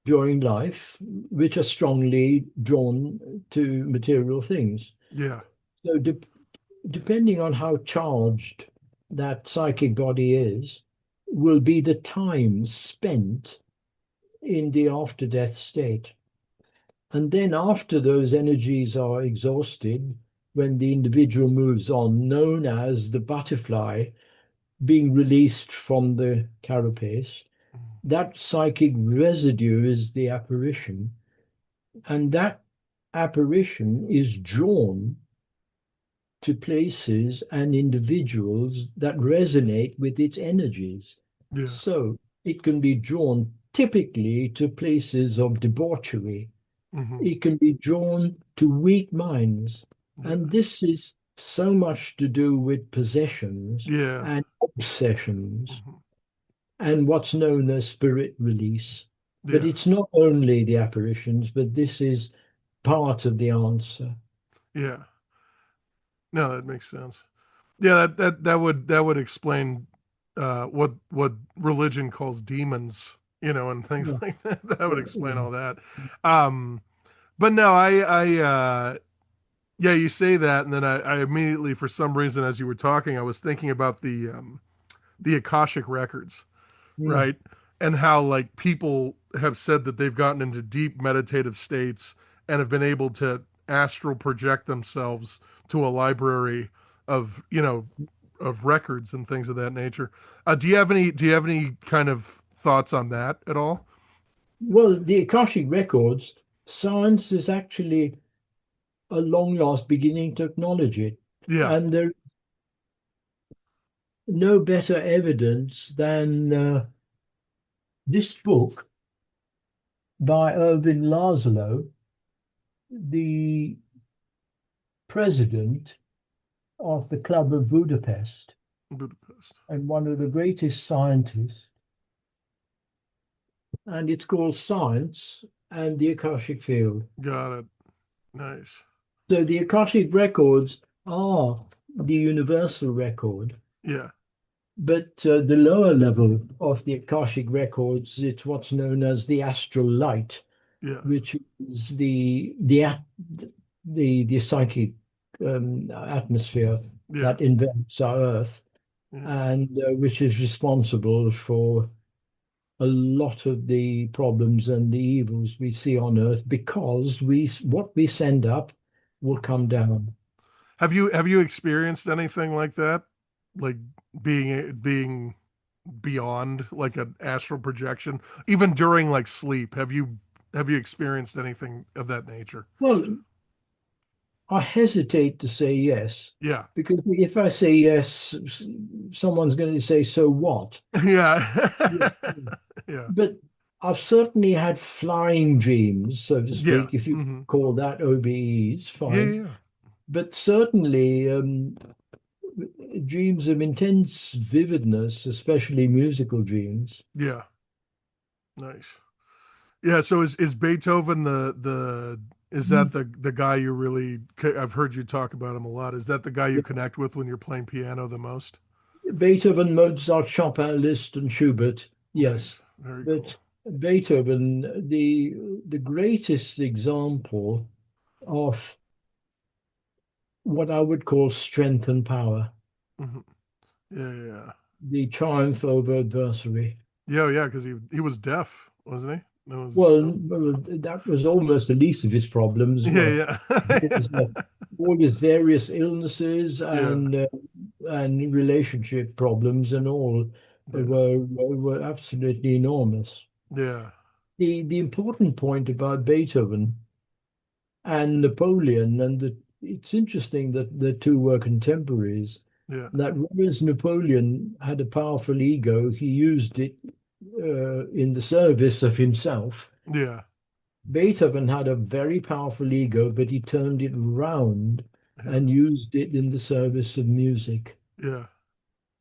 during life, which are strongly drawn to material things. Yeah. So, depending on how charged that psychic body is, will be the time spent in the after death state. And then, after those energies are exhausted, when the individual moves on, known as the butterfly being released from the carapace, that psychic residue is the apparition. And that apparition is drawn to places and individuals that resonate with its energies. Yeah. So it can be drawn typically to places of debauchery. Mm-hmm. It can be drawn to weak minds. Yeah. And this is so much to do with possessions Yeah. and obsessions Mm-hmm. and what's known as spirit release. But Yeah. it's not only the apparitions, but this is part of the answer. Yeah. No, that makes sense. Yeah, that would explain what religion calls demons, and things Yeah, like that. That would yeah, explain yeah. all that. Um, But no, yeah, you say that, and then I immediately, for some reason, as you were talking, I was thinking about the Akashic records, Mm. right? And how like people have said that they've gotten into deep meditative states and have been able to astral project themselves to a library of, of records and things of that nature. Do you have any kind of thoughts on that at all? Well, the Akashic records, science is actually a long last beginning to acknowledge it. Yeah. And there's no better evidence than this book by Irving Laszlo, the president of the Club of Budapest Budapest. and one of the greatest scientists. And it's called Science and the Akashic Field. Got it. Nice. So the Akashic records are the universal record, Yeah. but the lower level of the Akashic records, it's what's known as the astral light, Yeah. which is the psychic atmosphere Yeah. that envelops our Earth, Yeah. and which is responsible for a lot of the problems and the evils we see on Earth because what we send up will come down. Have you experienced anything like that? Like being beyond like an astral projection, even during like sleep? Have you experienced anything of that nature? Well, I hesitate to say yes Yeah. because if I say yes, someone's going to say, "So what?" Yeah. Yeah. But I've certainly had flying dreams, so to Yeah. speak, if you Hmm. call that OBEs, Yeah. fine. Yeah. But certainly dreams of intense vividness, especially musical dreams. Yeah. Nice. Yeah. So is Beethoven the is that the guy you really I've heard you talk about him a lot. Is that the guy you connect with when you're playing piano the most? Beethoven, Mozart, Chopin, Liszt, and Schubert, Nice. yes. Very But cool. Beethoven, the greatest example of what I would call strength and power, Hmm. Yeah. Yeah. the triumph over adversary. Yeah. Yeah. Because he was deaf, wasn't he? That was. Well, that was almost the least of his problems. Well, Yeah. his, Yeah. all his various illnesses Yeah. and relationship problems and all Yeah. were absolutely enormous. Yeah. The important point about Beethoven and Napoleon, it's interesting that the two were contemporaries, Yeah. that whereas Napoleon had a powerful ego, he used it in the service of himself. Yeah. Beethoven had a very powerful ego, but he turned it round Yeah. and used it in the service of music. Yeah.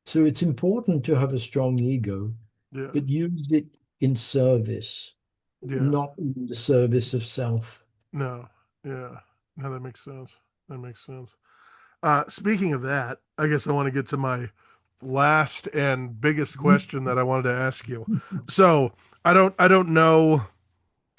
So it's important to have a strong ego, Yeah. but use it in service, Yeah. not in the service of self. No. Yeah. No, that makes sense. That makes sense. Speaking of that, I guess I want to get to my last and biggest question that I wanted to ask you. So I don't know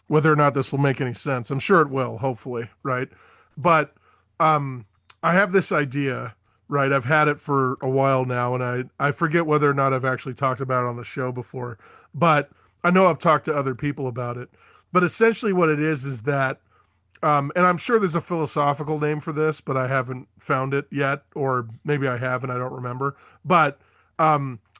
whether or not this will make any sense. I'm sure it will, hopefully, right? But um, I have this idea, right? I've had it for a while now, and I forget whether or not I've actually talked about it on the show before, but I know I've talked to other people about it. But essentially, what it is that and I'm sure there's a philosophical name for this, but I haven't found it yet, or maybe I have and I don't remember. But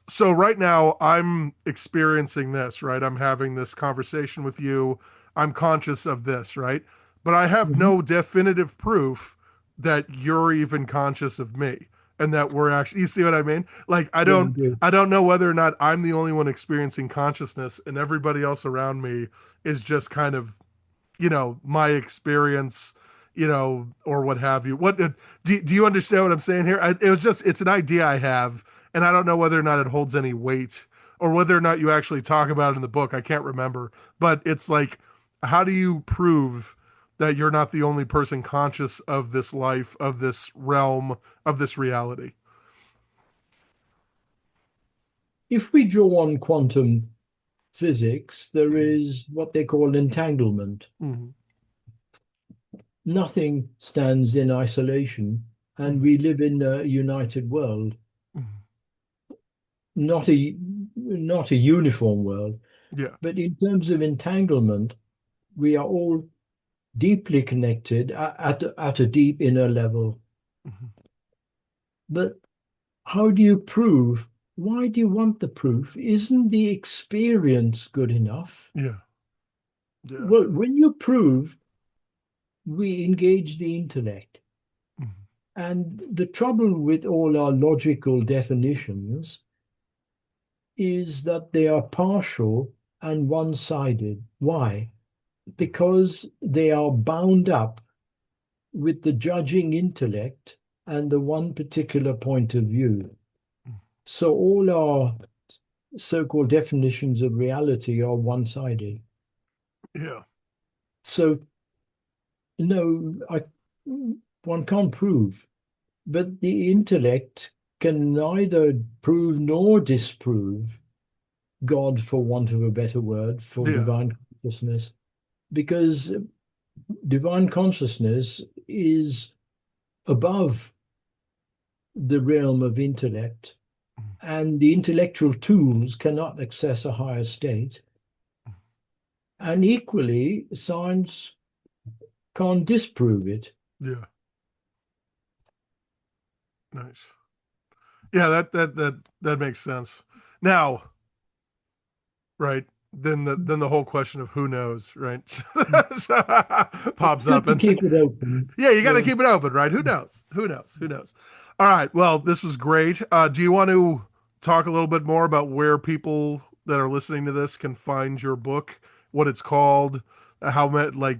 so right now I'm experiencing this, right? I'm having this conversation with you. I'm conscious of this, right? But I have Mhm. no definitive proof that you're even conscious of me and that we're actually, you see what I mean? Like I Yeah, I don't do. I don't know whether or not I'm the only one experiencing consciousness and everybody else around me is just kind of my experience, or what have you. Do you understand what I'm saying here? It's an idea I have, and I don't know whether or not it holds any weight or whether or not you actually talk about it in the book. I can't remember, but it's like, how do you prove that you're not the only person conscious of this life, of this realm, of this reality? If we draw on quantum physics, there Mm-hmm. is what they call entanglement. Mm-hmm. Nothing stands in isolation, and Mhm. we live in a united world, Mhm. not a uniform world. Yeah. But in terms of entanglement, we are all deeply connected at a deep inner level. Mhm. But how do you prove? Why do you want the proof? Isn't the experience good enough? Yeah. Yeah. Well, when you prove, we engage the intellect. Mhm. And the trouble with all our logical definitions is that they are partial and one-sided. Why? Because they are bound up with the judging intellect and the one particular point of view. Mhm. So all our so-called definitions of reality are one-sided. Yeah. So no, one can't prove, but the intellect can neither prove nor disprove God, for want of a better word, for Yeah. divine consciousness, because divine consciousness is above the realm of intellect, Mhm. and the intellectual tools cannot access a higher state. And equally, science can't disprove it. Yeah. Nice. Yeah, that makes sense. Now, right, then the whole question of who knows, right? It's Pops good up to and keep it open. yeah, you got to Yeah. keep it open, right? Who knows? Who knows? Who knows? All right. Well, this was great. Do you want to talk a little bit more about where people that are listening to this can find your book, what it's called, how like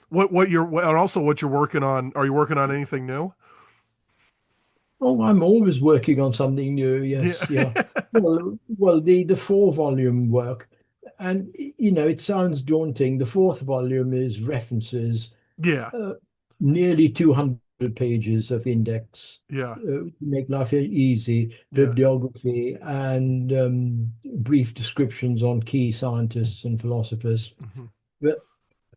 what you're and also what you're working on? Are you working on anything new? Oh, I'm always working on something new. Yeah. Yes, yeah. Well, the four volume work, and it sounds daunting. The fourth volume is references, Yeah. uh, nearly 200 pages of index, Yeah. to make life easy, Yeah. bibliography, and brief descriptions on key scientists and philosophers. Hmm. But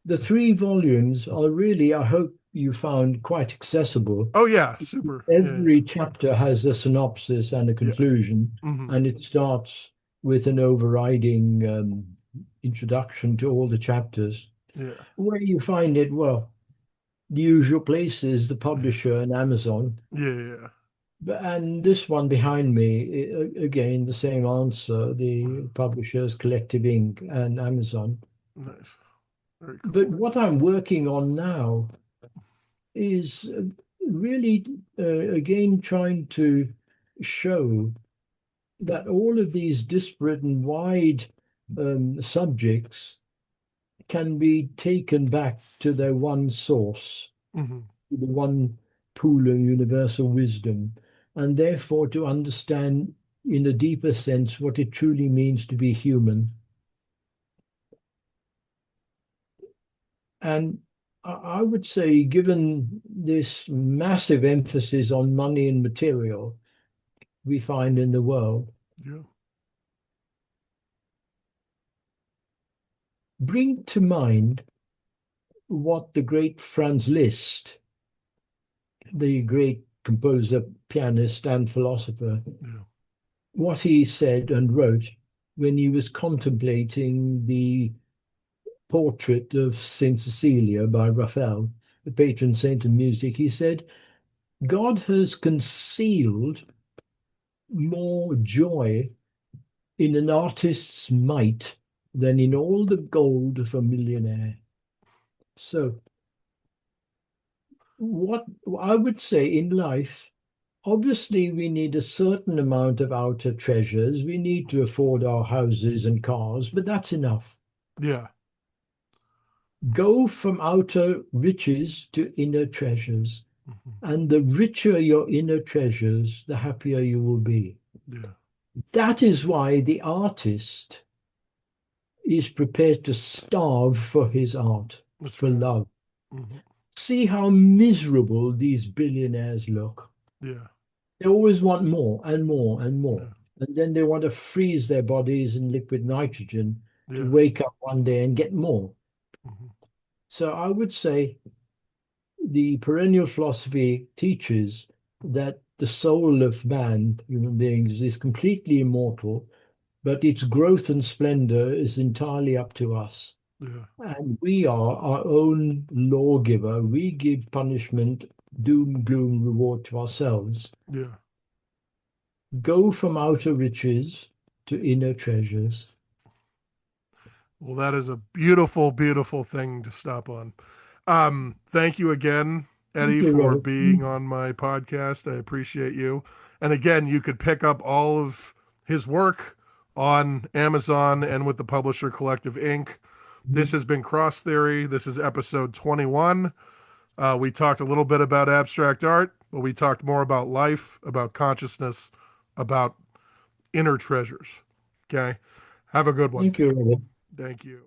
the three volumes are really, I hope you found, quite accessible. Oh yeah. Super. Yeah. Every chapter has a synopsis and a Yeah. conclusion, Hmm. and it starts with an overriding introduction to all the chapters. Yeah. Where you find it, well, the usual places, the publisher and Amazon. Yeah. Yeah. And this one behind me, again, the same answer, Yeah. the publishers, Collective Ink and Amazon. Nice. Very But cool. what I'm working on now is really, again, trying to show that all of these disparate and wide subjects can be taken back to their one source, Hmm. the one pool of universal wisdom, and therefore to understand in a deeper sense what it truly means to be human. And I would say, given this massive emphasis on money and material we find in the world, Yeah. bring to mind what the great Franz Liszt, the great composer, pianist, and philosopher, Yeah. what he said and wrote when he was contemplating the portrait of Saint Cecilia by Raphael, the patron saint of music. He said, God has concealed more joy in an artist's might than in all the gold of a millionaire. So, what I would say in life, obviously, we need a certain amount of outer treasures. We need to afford our houses and cars, but that's enough. Yeah. Go from outer riches to inner treasures. Hmm. And the richer your inner treasures, the happier you will be. Yeah. That is why the artist is prepared to starve for his art, That's for right. love. Hmm. See how miserable these billionaires look. Yeah. They always want more and more and more. Yeah. And then they want to freeze their bodies in liquid nitrogen to Yeah. wake up one day and get more. Hmm. So I would say the perennial philosophy teaches that the soul of man, human beings, is completely immortal, but its growth and splendor is entirely up to us. Yeah. And we are our own lawgiver. We give punishment, doom, gloom, reward to ourselves. Yeah. Go from outer riches to inner treasures. Well, that is a beautiful, beautiful thing to stop on. Thank you again, Thank Eddie, you, for Robert. being on my podcast. I appreciate you. And again, you could pick up all of his work on Amazon and with the publisher Collective Inc. This has been Cross Theory. This is episode 21. We talked a little bit about abstract art, but we talked more about life, about consciousness, about inner treasures. Okay. Have a good one. Thank you, Robert. Thank you.